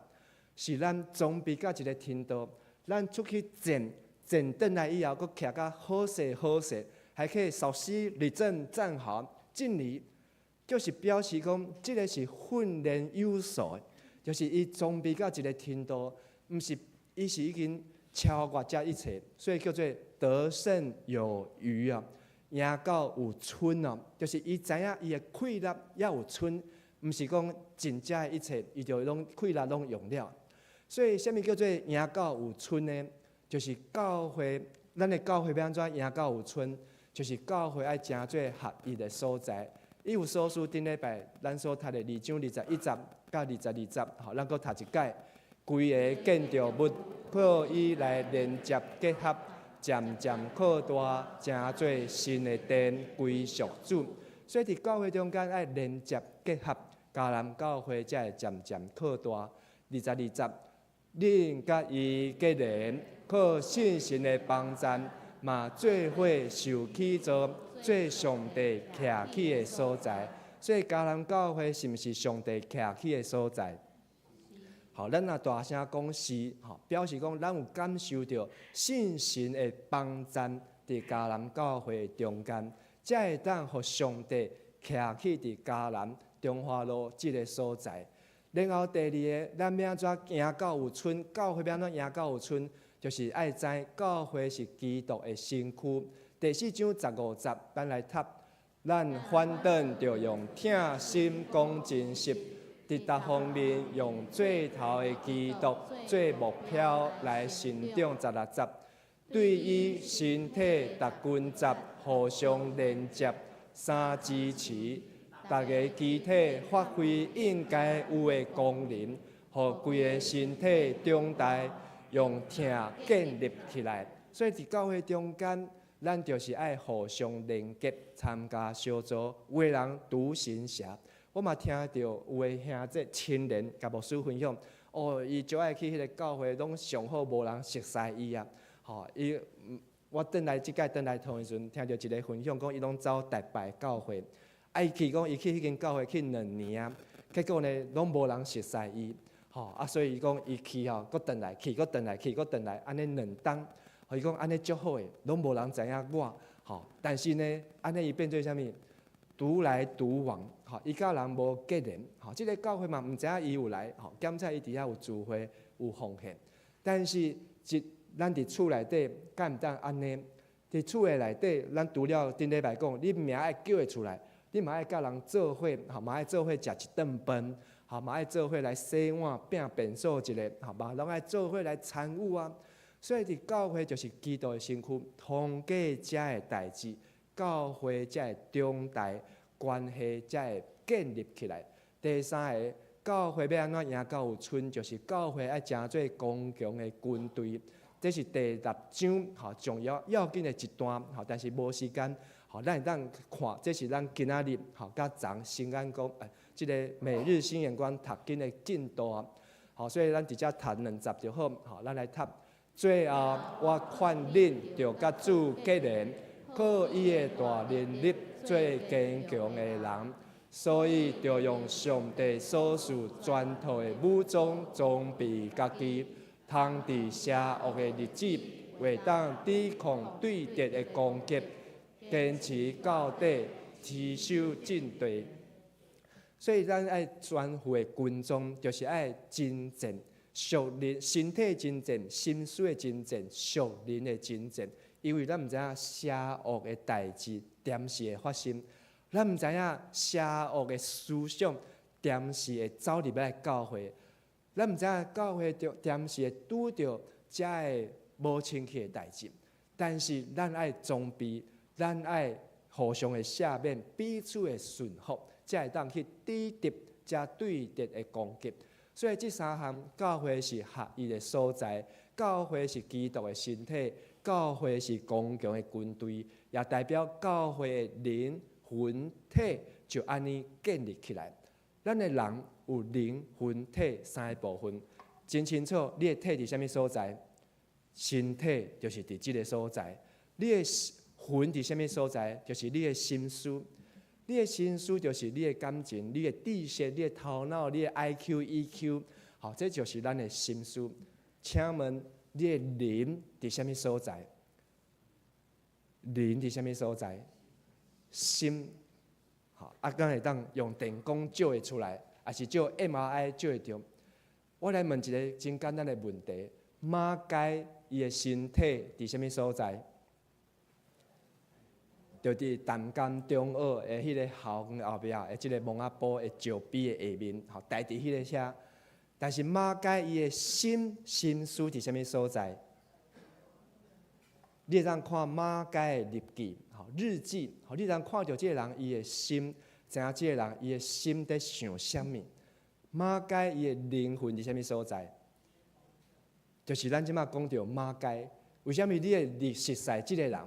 是咱装备到一个程度，咱出去战。战转来以后，佫徛甲好势，还可以稍息立正站好敬礼，就是表示讲，这个是训练有素的，就是伊装备到一个程度，毋是伊是已经超越这一切，所以叫做得胜有余啊，赢到有剩哦，就是伊知影伊的气力也有剩，毋是讲真正的一切，伊就拢气力拢用了。所以，啥物叫做赢到有剩呢？就是教会，咱的教会要安怎赢到有剩？就是教会爱成做合一的所在。以弗所书顶礼拜咱所读的2章21节到22节，咱搁读一解。规个建筑物靠伊来连接结合，渐渐扩大，成做新的殿，归属主。所以伫教会中间爱连接结合，迦南教会才会渐渐扩大。22节，恁甲伊结连。靠信心的帮助，嘛做伙受起做做上帝徛起的所在。所以迦南教会是毋是上帝徛起的所在？咱若大声讲是，表示讲咱有感受到信心的帮助伫迦南教会中间，才会当互上帝徛起伫迦南中华路这个所在。然后第二个，咱要安怎行到有春？教会要安怎行到有春？就是爱知教会是基督的身躯。第4章15节，咱来读。咱反正着用疼心讲真实，伫逐方面用最头的基督做目标来成长。16节，对于身体逐群节互相连接、相支持，逐个肢体发挥应该有的功能，互规个身体长大，用疼建立起来。所以伫教会中间，咱就是爱互相连结，参加小组，有个人读神社。我嘛听到有个兄弟亲人甲牧师分享，伊就爱去迄个教会，拢上好无人熟悉伊啊。我转来即届转来同时阵，听到一个分享，讲伊拢走台北教会，伊去讲伊去迄间教会去2年啊，结果呢拢无人熟悉伊，所以伊讲伊去搁转来，去搁转来，去搁转来，安尼2冬。伊讲安尼足好诶，拢无人知影我，但是呢，安尼伊变做啥物？独来独往，伊甲人无结连，即个教会嘛，毋知影伊有来，检测伊伫遐有聚会有奉献，但是咱伫厝内底，敢毋当安尼？伫厝诶内底，咱除了顶礼拜讲，你名爱叫会出来，你嘛爱甲人做伙，嘛爱做伙食一顿饭，嘛爱做伙来洗碗、拼便所一个，嘛拢爱做伙来参与啊。所以伫教会就是基督的身躯，通过才会代志，教会才会长大，关系才会建立起来。第3个，教会要安怎赢到有春，就是教会爱成做刚强的军队。这是第6章重要紧的一段，但是无时间，咱会当看，这是咱今仔日甲昨新安讲，即个每日新眼光读经的进度啊。所以咱直接读2节就好，咱来读。最后，我劝恁着甲主结连，靠伊的大能力做坚强的人。所以，着用上帝所赐全套的武装装备家己，通伫邪恶的日子，为当抵抗对敌的攻击，坚持到底，持守阵地。所以，咱爱全副的军装，就是爱真正。属灵身体真正，心思的真正，属灵的真正。因为咱毋知影邪恶的代志点是会发生，咱毋知影邪恶的思想点是会走入来教会，咱毋知影教会点是会拄着遮个无清气的代志。但是咱爱装备，咱爱互相的赦免，彼此的顺服，才会当去抵敌遮对敌的攻击。所以这3项，教会是合一的所在，教会是基督的身体，教会是刚强的军队，也代表教会的灵、魂、体就安尼建立起来。咱的人有灵、魂、体3个部分，真清楚。你的体伫啥物所在？身体就是伫即个所在。你的魂伫啥物所在？就是你的心思。你的心思就是你的感情、你的知识、你的头脑、你的 IQ、EQ， 这就是咱的心思。请问你的灵伫啥物所在？灵伫啥物所在？心，敢会当用电工照会出来，还是照 MRI 照会着？我来问一个真简单的问题：马街伊的身体伫啥物所在？就伫淡江中澳的迄个校园后壁的即个蒙阿波的石碑的下面，待伫迄个遐。但是马街伊的心思伫啥物所在？你会当看马街的日记，日记，你当看到即个人伊的心，知影即个人伊的心在想啥物？马街伊的灵魂伫啥物所在？就是咱即马讲到马街，为虾米你会熟悉即个人？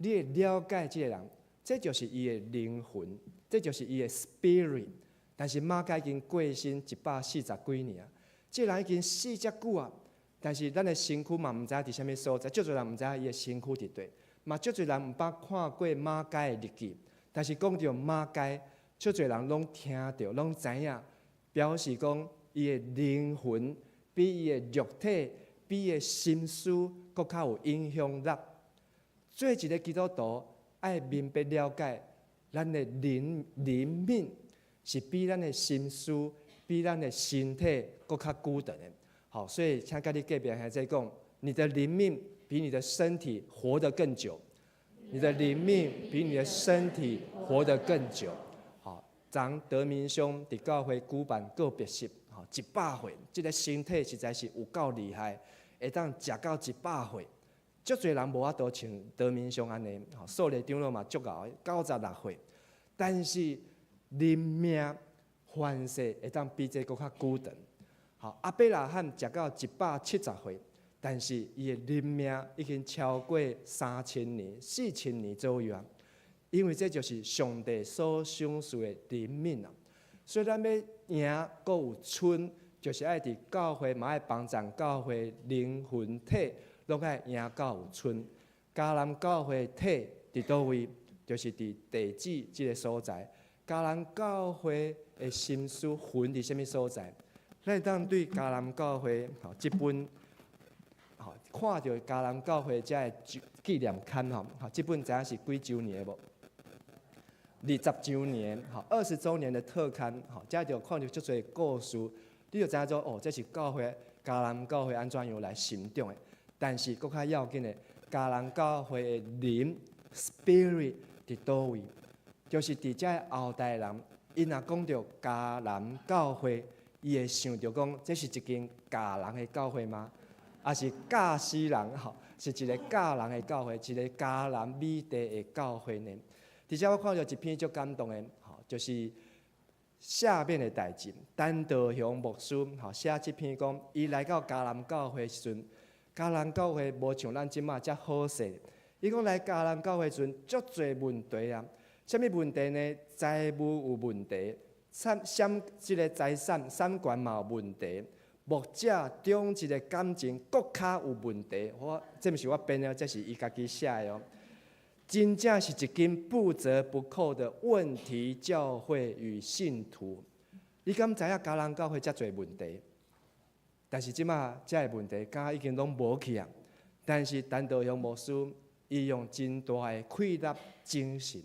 你会了解这个人，这就是伊的灵魂，这就是伊的 spirit。但是马街已经过身140几年，这个人已经死遮久啊。但是咱的身躯嘛，毋知伫啥物所在，足侪人毋知伊的身躯伫佗，嘛足侪人毋捌看过马街的日记。但是讲到马街，足侪人拢听到，拢知影，表示讲伊的灵魂比伊的肉体、比伊的心思搁较有影响力。做一个基督徒，爱明白了解，咱的灵敏是比咱的心思、比比咱的身体搁较久长的。好，所以请甲你隔壁孩子讲，你的灵命比你的身体活得更久。你的灵命比你的身体活得更久。好，昨德明兄伫教会举办告别式，好100岁，这个身体实在是有够厉害，会当食到100岁。足侪人无法度像德明兄安尼，好，数个长老嘛足够，96岁，但是灵命凡事会当比这搁较久长。好，阿伯拉罕食到170岁。但是，伊的灵命已经超过3000年、4000年左右啊！因为这就是上帝所赏赐的灵命啊！所以咱要赢，搁有剩，就是爱伫教会嘛爱帮助教会灵魂体，拢爱赢到有剩。迦南教会体伫倒位？就是伫地址这个所在。迦南教会的心思魂伫什么所在？咱当对迦南教会吼这本。看到迦南教会遮的纪念刊吼，这本知影是几周年无？20周年，20周年的特刊，遮就看到足侪故事，你就知影说，这是教会迦南教会安怎样来成长的。但是搁较要紧的，迦南教会的灵 spirit 伫倒位？就是伫遮的后代人，因若讲到迦南教会，伊会想到讲，这是一间迦南的教会吗？也是教死人吼，是一个教人的教会，一个迦南美地的教会呢。伫遮我看到一篇足感动的，就是下面的代志。陈道雄牧师写这篇讲，伊来到迦南教会时阵，迦南教会无像咱即马遮好势。伊讲来迦南教会时阵，足侪问题啊。什么问题呢？财务有问题，即个财产产权嘛有问题。牧者中一个感情更较有问题，这毋是我编的，这是伊家己写的哦。真正是一间不折不扣的问题教会与信徒。你敢知影迦南教会遮侪问题？但是即马遮个问题，敢已经拢无去啊。但是陈道雄牧师，伊用真大的溃烂精神，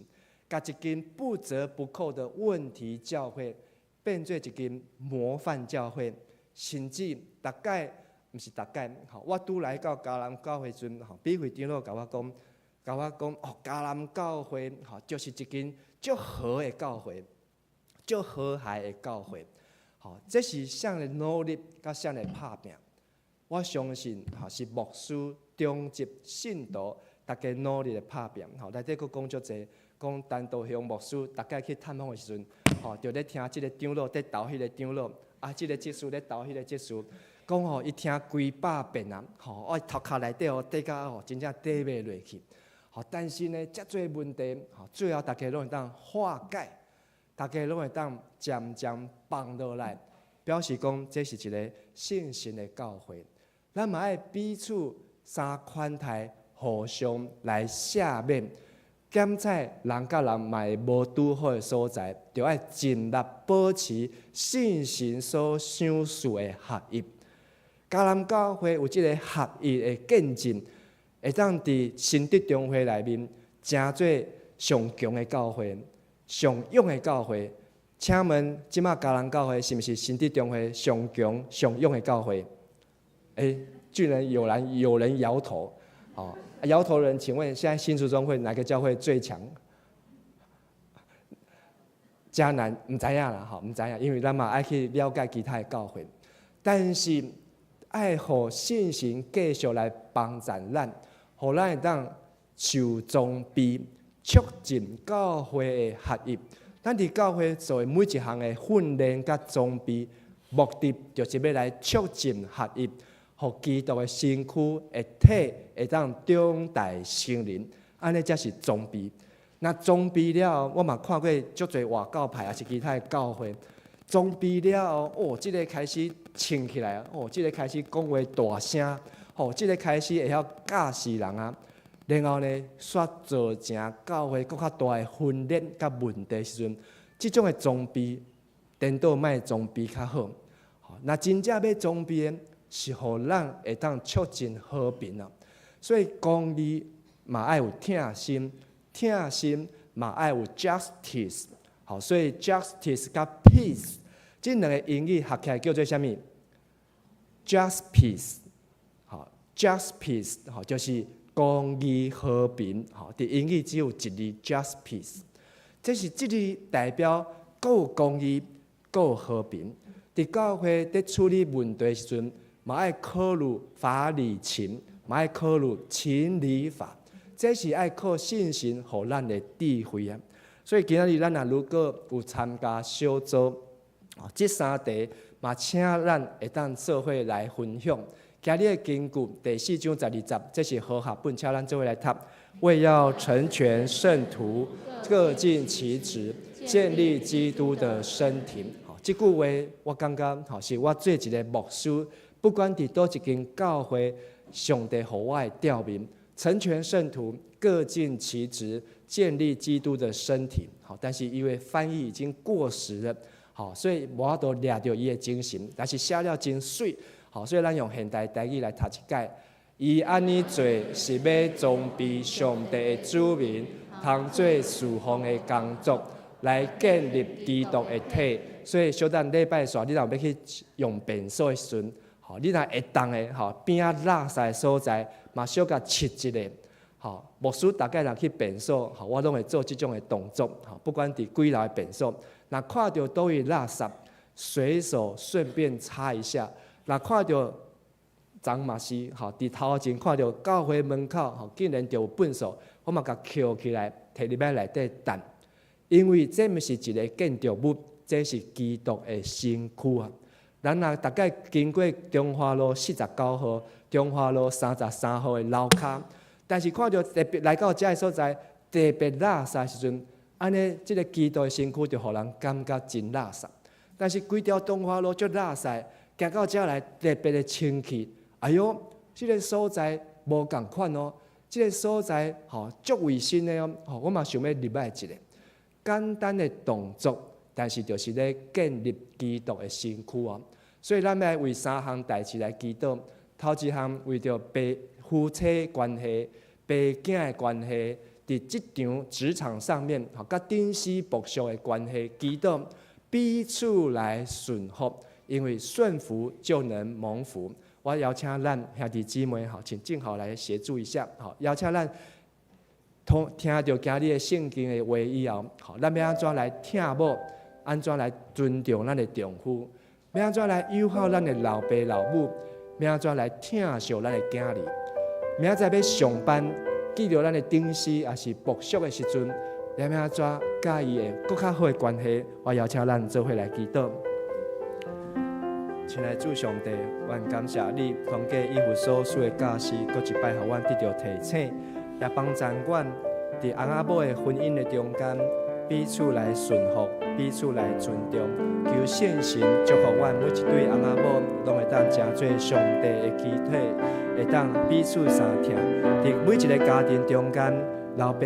甲一间不折不扣的问题教会，变做一间模范教会。甚至大概毋是大概，我拄来到迦南教会时阵，比会长老甲我讲，迦南教会就是一间足好的教会，足和谐的教会。这是谁来努力，甲谁来拍拼？我相信是牧师、中级信徒，大家努力来拍拼。内底佫讲足济，讲陈道雄牧师，大家去探访的时阵，就咧听即个长老在斗迄个长老。即个技术咧斗迄个技术，讲伊听几百遍啊，我头壳内底底甲真正底袂落去。但是呢，遮侪问题，最后大家拢会当化解，大家拢会当渐渐放落来，表示讲这是一个信心的教会。咱嘛爱彼此三款待，互相来赦免。检测人甲人嘛会无拄好的所在，就要尽力保持信心所赏赐的合一。迦南教会有即个合一的见证，会当伫新德中会内面，成做上强的教会、上勇的教会。请问，即马迦南教会是毋是新德中会上强、上勇的教会？居然有人摇头，摇头人，请问现在新竹中会哪个教会最强？迦南唔知影啦，唔知影，因为咱嘛爱去了解其他的教会，但是爱互信心继续来帮助咱，互咱会当受装备，促进教会的合一。咱伫教会做每一项的训练甲装备，目的就是要来促进合一。互基督的身躯的体会当长大成人，安尼才是装备。那装备了，我嘛看过足侪外教派，也是其他的教会。装备了即个开始唱起来，即个开始讲话大声，即个开始会晓教示人啊。然后呢，煞造成教会更较大的分裂甲问题时阵，即种的装备，颠倒卖装备较好。那真正要装备的，是互咱会当促进和平啊，所以公义嘛爱有疼心，疼心嘛爱有 justice， 所以 justice 甲 peace 这两个英语合起来叫做什么 ？Just peace， 好 ，just peace， 好，就是公义和平，好，伫英语只有一字 just peace， 这是这字代表各有公义，各有和平。伫教会伫处理问题时阵，嘛爱考虑法理情，嘛爱考虑情理法，这是爱靠信心互咱的智慧啊。所以今仔日咱如果有参加小组，这三题嘛，请咱会当做伙来分享。今日的经句第4章12节，这是和合本，请咱做伙来读。为要成全圣徒，各尽其职，建立基督的身体。这句话我感觉是我做一个牧师，不管伫倒一间教会，上帝互我的调明，成全圣徒，各尽其职，建立基督的身体。但是因为翻译已经过时了，所以无法度抓到伊的精神，但是写了真水，所以咱用现代台语来读一解。伊安尼做是要装备上帝的子民，通做侍奉的工作，来建立基督的体。所以小等礼拜煞，你若要去用便所的时阵，你若会当的，边仔垃圾的所在，嘛小甲切一个。牧师大概若去便所，我拢会做这种的动作。不管伫几楼的便所，若看到倒位垃圾，随手顺便擦一下。若看到昨嘛是，伫头前看到教会门口，竟然就有粪扫，我嘛甲捡起来，摕入来内底澹。因为这毋是一个建筑物。这是基督的身躯啊！咱若大概经过中华路49号、中华路33号的楼骹，但是看到特别来到这个所在，特别垃圾的时阵，安尼这个基督的身躯就互人感觉真垃圾。但是规条中华路足垃圾，行到这来特别的清气。哎哟，这个所在无共款哦，这个所在足卫生的哦。我嘛想要入来一个简单的动作。但是就是咧建立基督的身躯啊，所以咱要为3项代志来祈祷。头一项为着夫妻关系、爸囝的关系，伫即场职场上面，甲顶司部属的关系祈祷，彼此来顺服，因为顺服就能蒙福。我邀请咱兄弟姊妹，请静好来协助一下。邀请咱听到今日的圣经的话以后，咱要安怎来听某？安怎来尊重咱的丈夫？要安怎来友好咱的老爸老母？要安怎来疼惜咱的囝儿？明仔载要上班，记着咱的顶司也是部属的时阵，要安怎甲伊的更较好的关系？我邀请咱做伙来祈祷。亲爱的主上帝，阮感谢你，通过以弗所书的教示，搁一摆互阮得到提醒，也帮助阮伫翁仔某的婚姻的中间。彼此来顺服，彼此来尊重，求圣神祝福阮每一对翁仔某，拢会当成做上帝的肢体，会当彼此相听。伫每一个家庭中间，老爸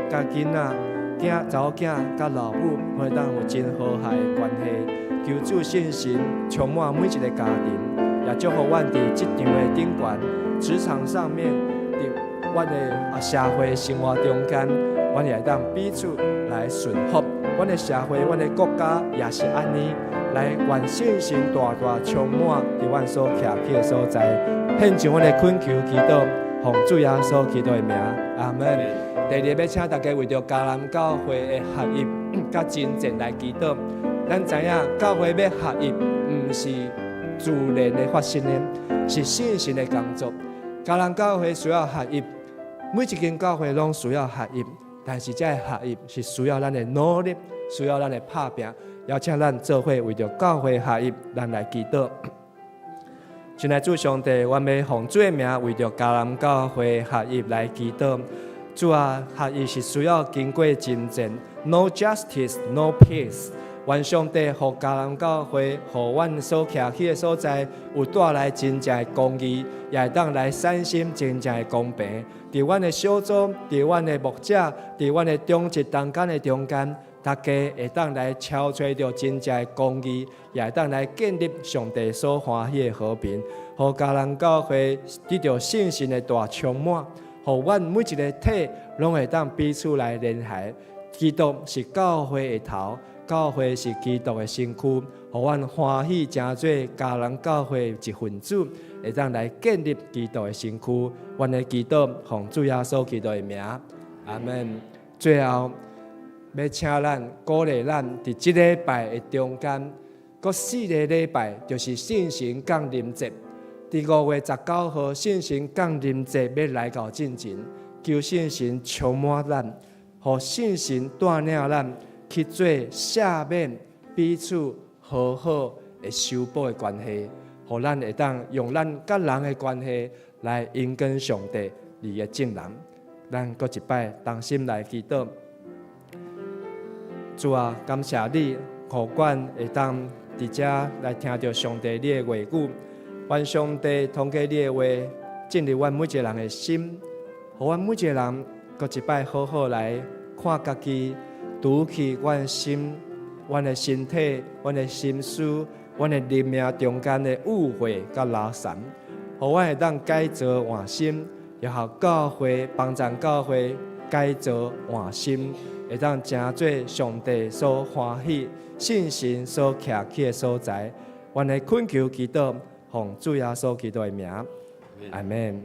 甲囡仔、查某囝甲老母，会当有真和谐的关系。求主圣神充满每一个家庭，也祝福阮伫即场的顶悬，职场上面，伫阮的社会生活中间，阮也会当彼此。来顺服，阮的社会、阮的国家也是安尼，来愿信心大大充满伫阮所徛起的所在，献上阮的恳求祈祷，奉主耶稣基督的名，阿门。第二要请大家为着迦南教会的合一甲真正来祈祷。咱知影教会要合一，毋是自然的发生的，是信心的工作。迦南教会需要合一，每一间教会拢需要合一。但是，这合一是需要咱的努力，需要咱的打拼。邀请咱做伙为着教会合一，咱来祈祷。亲爱的主上帝，我要奉主的名为着迦南教会合一来祈祷。主啊，合一是需要经过真正 ，no justice, no peace。愿上帝互迦南教会，互阮所徛起的所在，有带来真正的公义，也会当来产生真正的公平。伫阮的小组，伫阮的牧者，伫阮的中职同工的中间，大家会当来超找到真正的公义，也会当来建立上帝所欢喜的和平，互迦南教会得到信心的大充满，互阮每一个体拢会当彼此来联繫。基督是教会的头，教会是基督的身躯，互阮欢喜诚做家人教会一份子，会当来建立基督的身躯。阮的祈祷奉主耶稣基督的名，阿门。最后，要请咱鼓励咱伫即礼拜的中间，搁4个礼拜就是圣神降临节。伫5月19号，圣神降临节要来到进前，求圣神充满咱，互圣神带领咱去做赦免、彼此和好的修补的关系，互咱会当用咱甲人的关系来迎跟上帝你的正人。咱搁一摆同心来祈祷。主啊，感谢你，互阮会当伫遮来听到上帝你的话语，愿上帝通过你的话进入阮每一个人的心，互阮每一个人搁一摆好好来看家己，除去阮心、阮的身体、阮的心思、阮的灵命中间的误会甲拉散，互阮会当改造换心。也互教会帮助教会改造换心，会当成做上帝所欢喜、信心所徛起的所在。阮的恳求祈祷，奉主耶稣基督的名，阿门。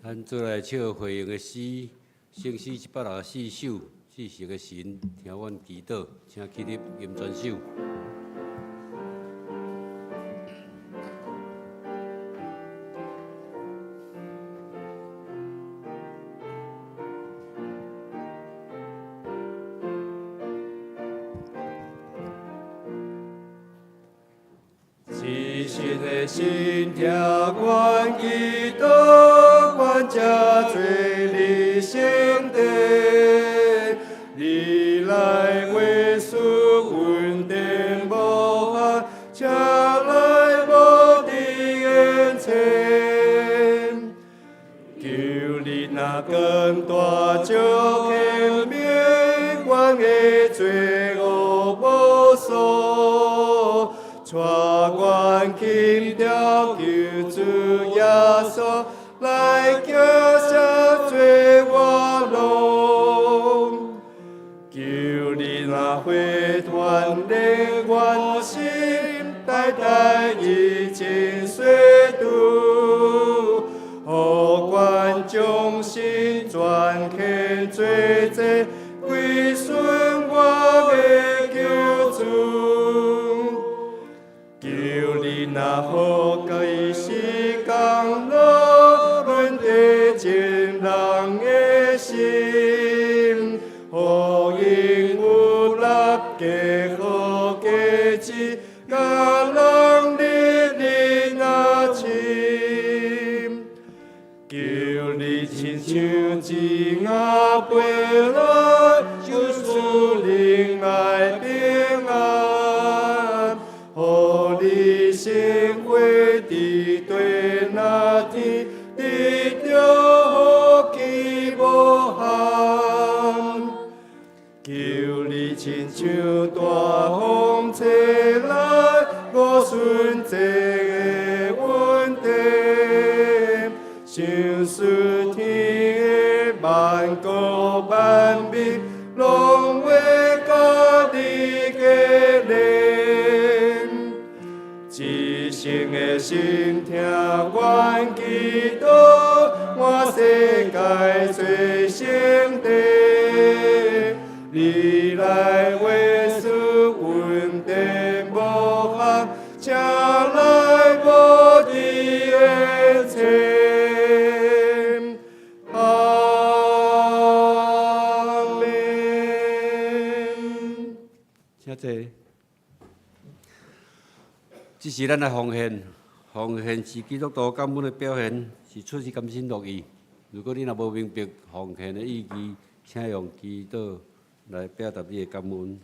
咱做来唱回应的诗，圣诗164首，至神的神听阮祈祷，请起立吟全首。至神的心听阮祈祷，阮正做你圣殿，你来为属稳定无限，请来无敌眼前，求你那更大祝幸免阮的罪恶无数。带阮紧了救主耶稣，来叫赦罪我拢。求你那回团令阮心，代代以情水度，互阮将心全献罪罪，归顺我的救主。求你那好个时光落润地前人的心，互因有立家好家子，甲人日那亲。求你亲像一鸭飞来，救赎灵爱平安。互你生活伫对那天，得着福气无限。求你亲像大风吹来，我顺这个稳定，像属天的万国万民，拢为家己个人。至圣的心听阮祈祷，我世界最圣地，你来为属稳定无限，请来无敌的前。阿门。请坐。这是咱的奉献，奉献是基督徒感恩的表现，是出自甘心乐意。如果你若无明白奉献的意义，请用祈祷来表达你的感恩。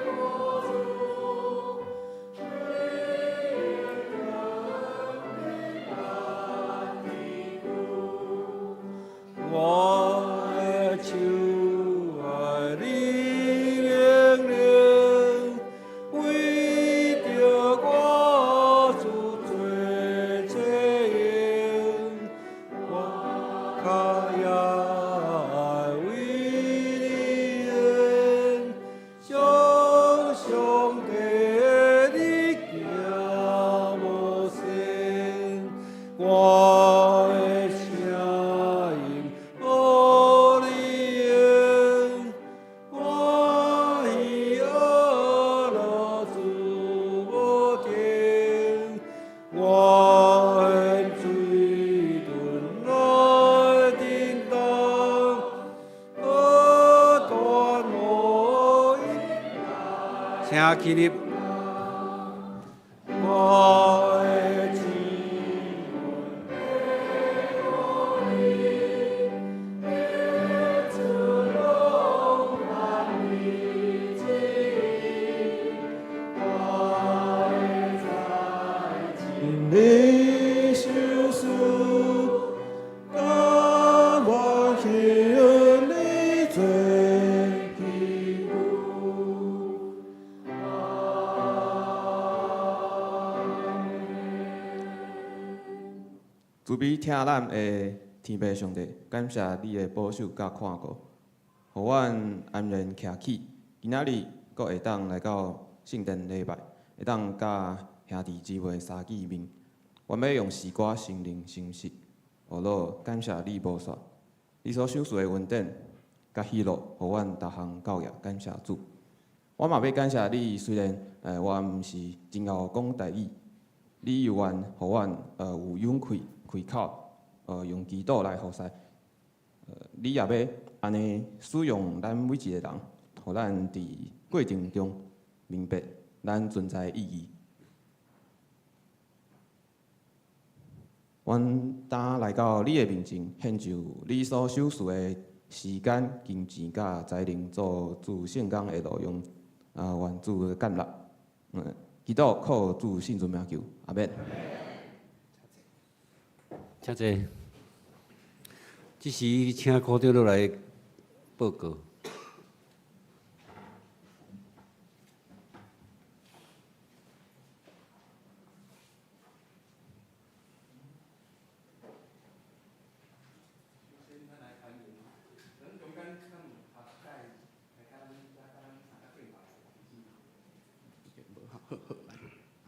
我我的手爱你命令，为着我主做罪应，我较也爱为你愿，向上帝的你行无限，我的声音互你应，我喜恶乐自无定，我的水遁来叮当，何端无因，请起立。我的心你受死，甘我行你罪义务。慈悲听咱的天父上帝，感谢你的保守甲看顾，互阮安然徛起。今仔日阁会当来到圣殿礼拜，会当甲兄弟姊妹相见面。阮要用诗歌心灵诚实，学罗感谢你无煞，你所赏赐的恩典甲喜乐，互阮逐项教业感谢主。我嘛要感谢你，虽然我毋是真会讲台语，你又愿互阮有勇气开口，用祈祷来服侍。你也要安尼使用咱每一个人，互咱伫过程中明白咱存在的意义。阮今来到你的面前，献就你所赏赐的时间、金钱甲才能，做主圣工的路用，愿主的干纳。祈祷靠主圣尊名求，阿免。请坐。这时请科长落来报告。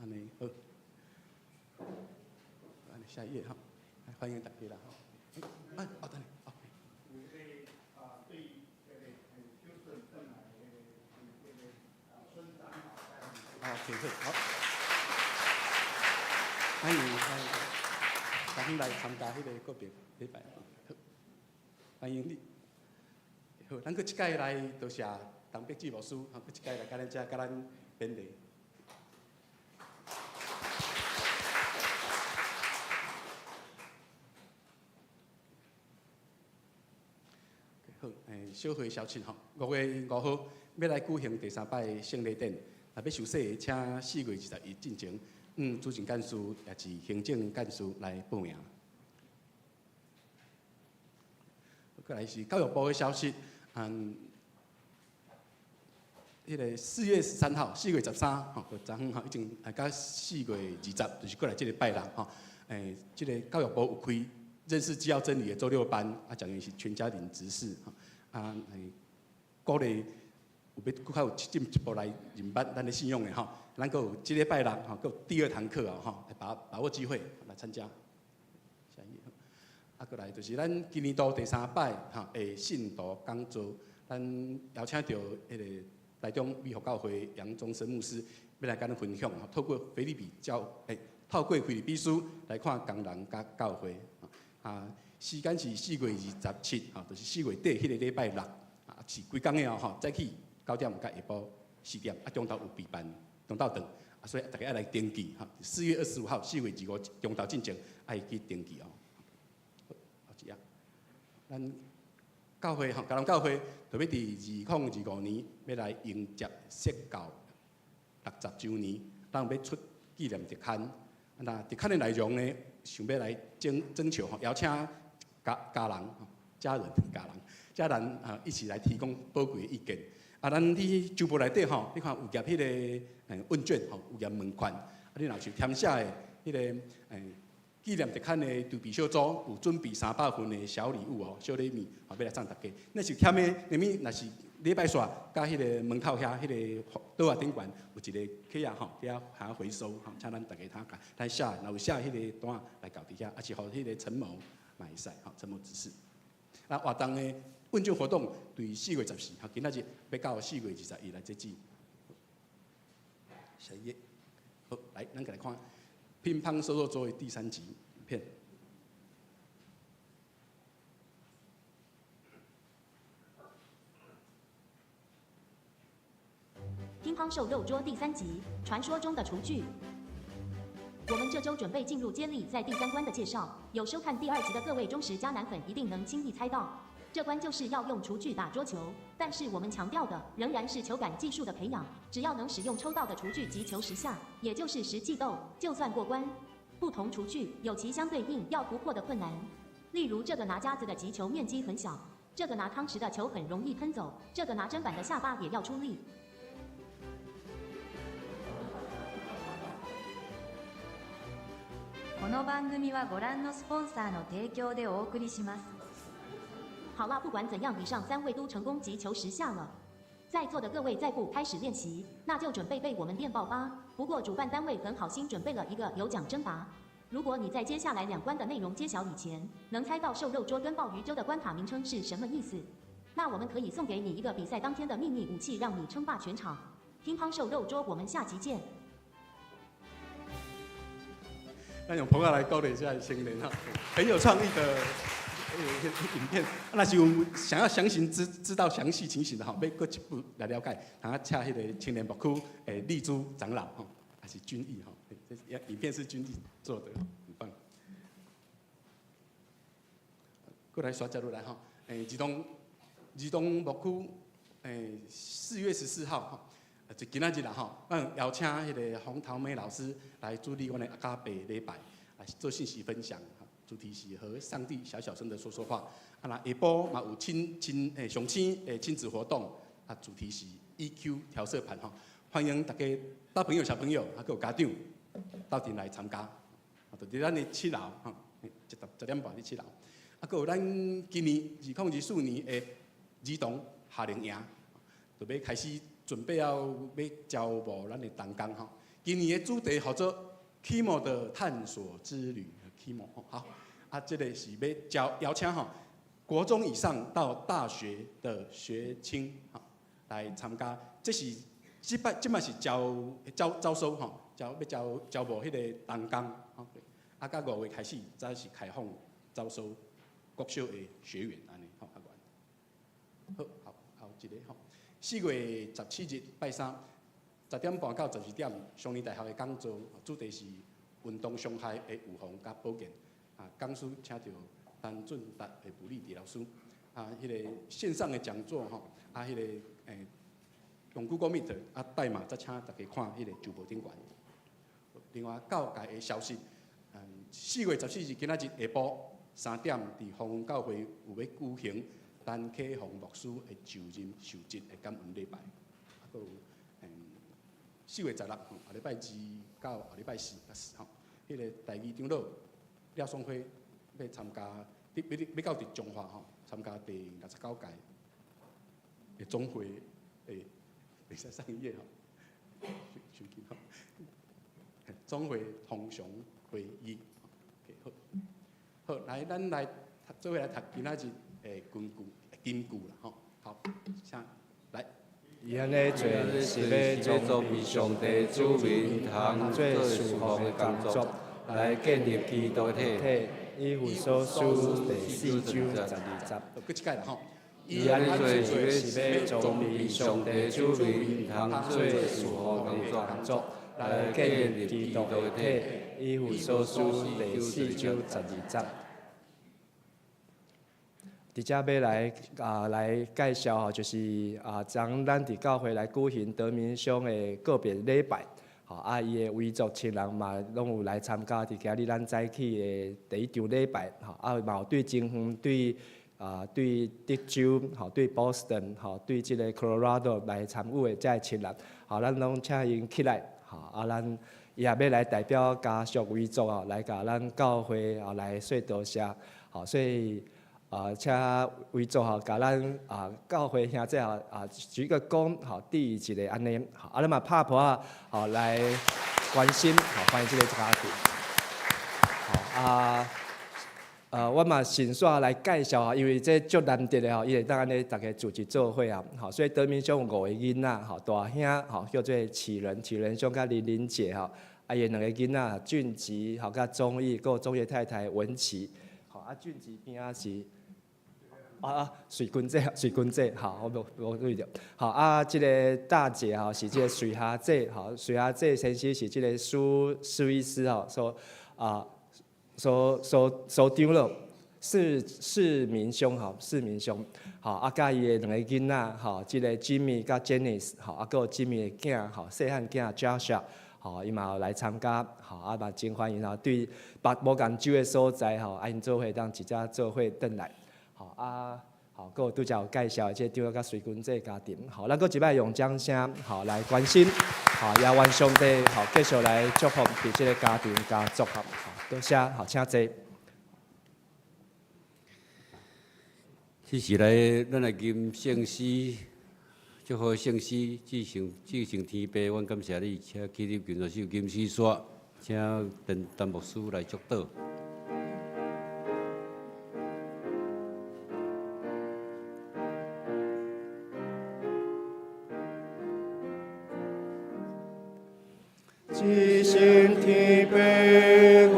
安尼好，安尼下一页哈，欢迎大家啦哈。等下，好，欢迎咱来参加迄个个别礼拜，欢迎你。好，咱佫一届来，多谢东北志牧师，佫一届来甲咱遮甲咱勉励。好，小会消息吼，5月5号要来举行第3摆圣礼典，要受洗，请4月20日进前，主任干事也是行政干事来报名。过来是教育部的消息，迄个4月13号、4月13吼，昨昏吼已经到4月20，就是过来这个拜六吼，这个教育部有开认识基要真理的周6班，讲的是全家庭执事鼓励有较有进一步来认捌咱的信用的吼，咱佫有这个拜六吼，佫有第2堂课吼，把握机会来参加。下一页，过来就是咱今年度第3摆的信徒讲座，咱邀请到迄个台中美福教会杨宗生牧师，要来跟咱分享透过腓立比书来看工人甲教会时间是4月27，就是4月底迄个礼拜六，是规工了后早起9点甲下晡4点，中昼有备办中昼顿，所以大家爱来登记4月25号、4月25中昼进前爱去登记哦。好一页，咱教会嘉南教会特别伫2025年要来迎接释教60周年，咱要出纪念特刊。那特刊的内容呢，想要来征求邀请家人家人、家人一起来提供宝贵的意见。咱伫周报内底吼，你看有夹迄个问卷吼，有夹问卷，你若是填写的迄个纪念特刊的筹备小组有准备300份的小礼物哦，小礼物要来送大家。那是填的，连咪若是礼拜煞，甲迄个门口遐迄个桌啊顶悬有一个契啊吼，遐下回收吼，请咱大家来写，若有写迄个单来交伫遐，啊是互迄个陈某嘛会使吼，陈某指示。那活动的问卷活动对4月14号，今仔日要到4月21来截止。下一页，好，来，咱来看乒乓瘦肉粥的第3集影片。乒乓瘦肉桌第3集，传说中的厨具。我们这周准备进入接力在第3关的介绍，有收看第2集的各位忠实迦南粉一定能轻易猜到，这关就是要用厨具打桌球。但是我们强调的仍然是球感技术的培养，只要能使用抽到的厨具击球10下，也就是10记斗，就算过关。不同厨具有其相对应要突破的困难，例如这个拿夹子的击球面积很小，这个拿汤匙的球很容易喷走，这个拿砧板的下巴也要出力。この番組はご覧のスポンサーの提供でお送りします。好了，不管怎样，以上3位都成功击球10下了。在座的各位再不开始练习，那就准备被我们电爆吧。不过主办单位很好心准备了一个有奖征答。如果你在接下来2关的内容揭晓以前，能猜到瘦肉桌跟鲍鱼粥的关卡名称是什么意思，那我们可以送给你一个比赛当天的秘密武器，让你称霸全场。乒乓瘦肉桌，我们下集见。咱用朋友来鼓励一下青年哈，很有创意的影片。那是有想要详细知道详细情形的哈，要搁一步来了解，他请迄个青年牧区丽珠长老哈，还是军艺哈，影片是军艺做的，很棒。过来刷加入来哈，儿童牧区4月14号哈。就今仔日啦吼，邀请迄个洪桃梅老师来主理阮的阿加贝礼拜，来做信息分享。主题是和上帝小小声的说说话。啊，那下晡嘛有上青亲子活动，啊，主题是 EQ 调色盘吼，欢迎大家大朋友小朋友，还有家长到阵来参加。啊，就伫咱的7楼吼，10点半伫7楼。啊，还有咱今年2024年的儿童夏令营，就要开始。准备要招募咱的同工吼，今年的主题叫做 KIMO 的探索之旅 ，KIMO 好，啊，这个是要邀请吼国中以上到大学的学青吼来参加，这是即摆是招收吼，要招募迄个同工吼，啊，到5月开始才是开放招收国小的学员安尼吼，好，后一个吼。4月17日拜3，10点半到12点，双年大学的讲座主题是运动伤害的预防甲保健。啊，讲师请到陈俊达的补理治老师。啊，迄个线上的讲座吼，啊，迄个用 Google Meet 啊代码，再请大家看迄个周报顶悬。另外教界的消息，4月14日今仔日下晡3点，伫丰恩教会有要举行。陈启宏牧师的就任受职的感恩礼拜，啊，还有4月16号，下礼拜2到下礼拜4吼，迄个第2长老廖松辉要参加，要到伫中华吼参加第59届的总会诶，袂使上页吼，手机吼，总会通常会议，好，来，咱来做伙来读今仔日。金句啦，吼，好，请来。伊安尼做是要做上帝子民通做侍奉的工作，来建立基督体体。以弗所书第4章12节。搁一届啦，吼。伊安尼做是要做上帝子民通做侍奉的工作，来建立基督体。以弗所书第4章12节。伫遮要来介绍吼，就是将咱伫教会来举行德民乡的个别礼拜，吼伊的维族亲人嘛拢有来参加。伫今日咱早起的第1场礼拜，吼嘛有对政府对对德州、对 Boston、对即个 Colorado 来参与的这7人，咱拢请因起来，咱伊也要来代表家属为主来甲咱教会来说多谢，所以请为主甲咱教会兄弟举个躬，第一个安尼，咱嘛拍破来关心欢迎即个家庭，我嘛先煞来介绍因为这足难得的伊会当安尼大家组织做伙所以对面上5个囡仔大兄叫做启仁兄甲林姐伊2个囡仔俊吉甲钟义，还有钟义太太文琪，俊吉边仔是水君姐，我无对着，即个大姐是即个水霞姐，水霞姐先生是即个苏医师所长了，市民兄，甲伊的2个囡仔，即个 Jimmy 甲 Janice， 还有 Jimmy 的囝，细汉囝 Joshua， 伊嘛有来参加，嘛真欢迎对无共州的所在，因做伙当一只做伙转来，还有拄则有介绍即张甲水君这家庭，咱搁一摆用掌声，来关心，也愿上帝，继续来祝福伫即个家庭家族，多谢，请坐。这时来，咱来吟圣诗，祝福圣诗至诚天父，阮感谢你，请起立敬一首吟诗诗，请陈牧师来祝祷。至诚天父，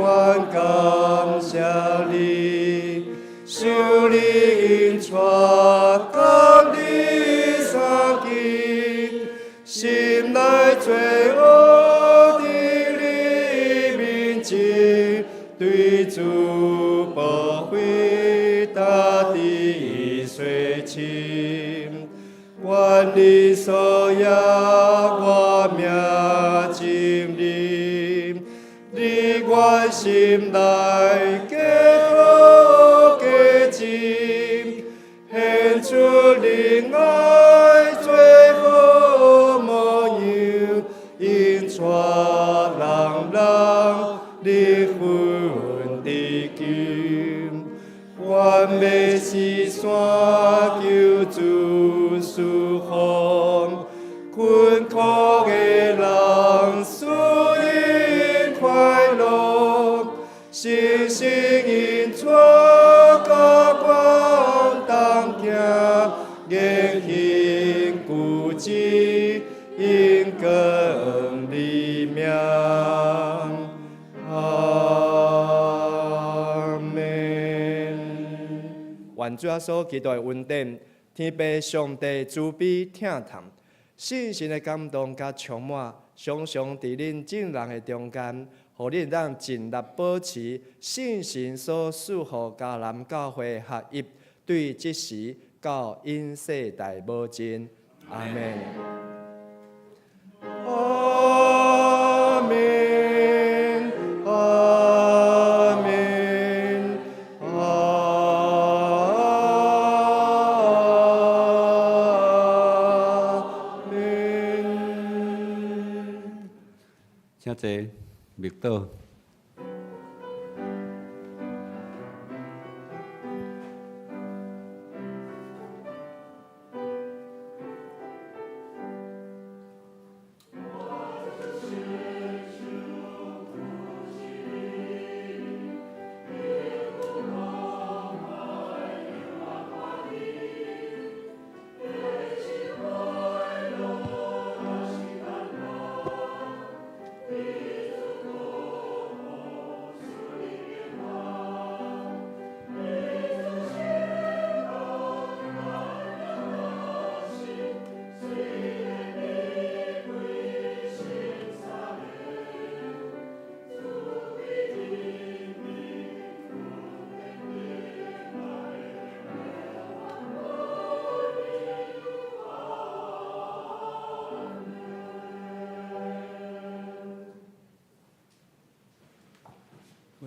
阮感谢你，受你引带，讲你相见，心内罪恶伫你面前，对主保惠，大地水清，愿你所有我命。我心内结好结晶，献出怜爱最好模样，因带人离婚的救，我要是山求主赐福，困苦的人快乐，星星因带甲阮同行，言行固执因更立命。阿门。愿主所期待的恩典，天父上帝慈悲疼痛，信心的感动甲充满。常常伫恁众人的中间，互恁当尽力保持信心所赐予迦南教会合一，对即时到因世代无尽。阿门。阿门。阿门。请坐，默祷。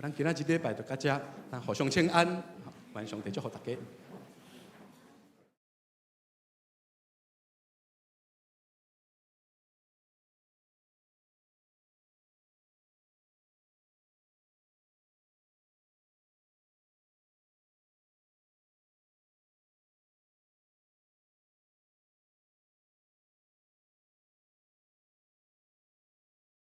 咱今仔日礼拜就到这，咱互相请安，愿上帝祝福大家。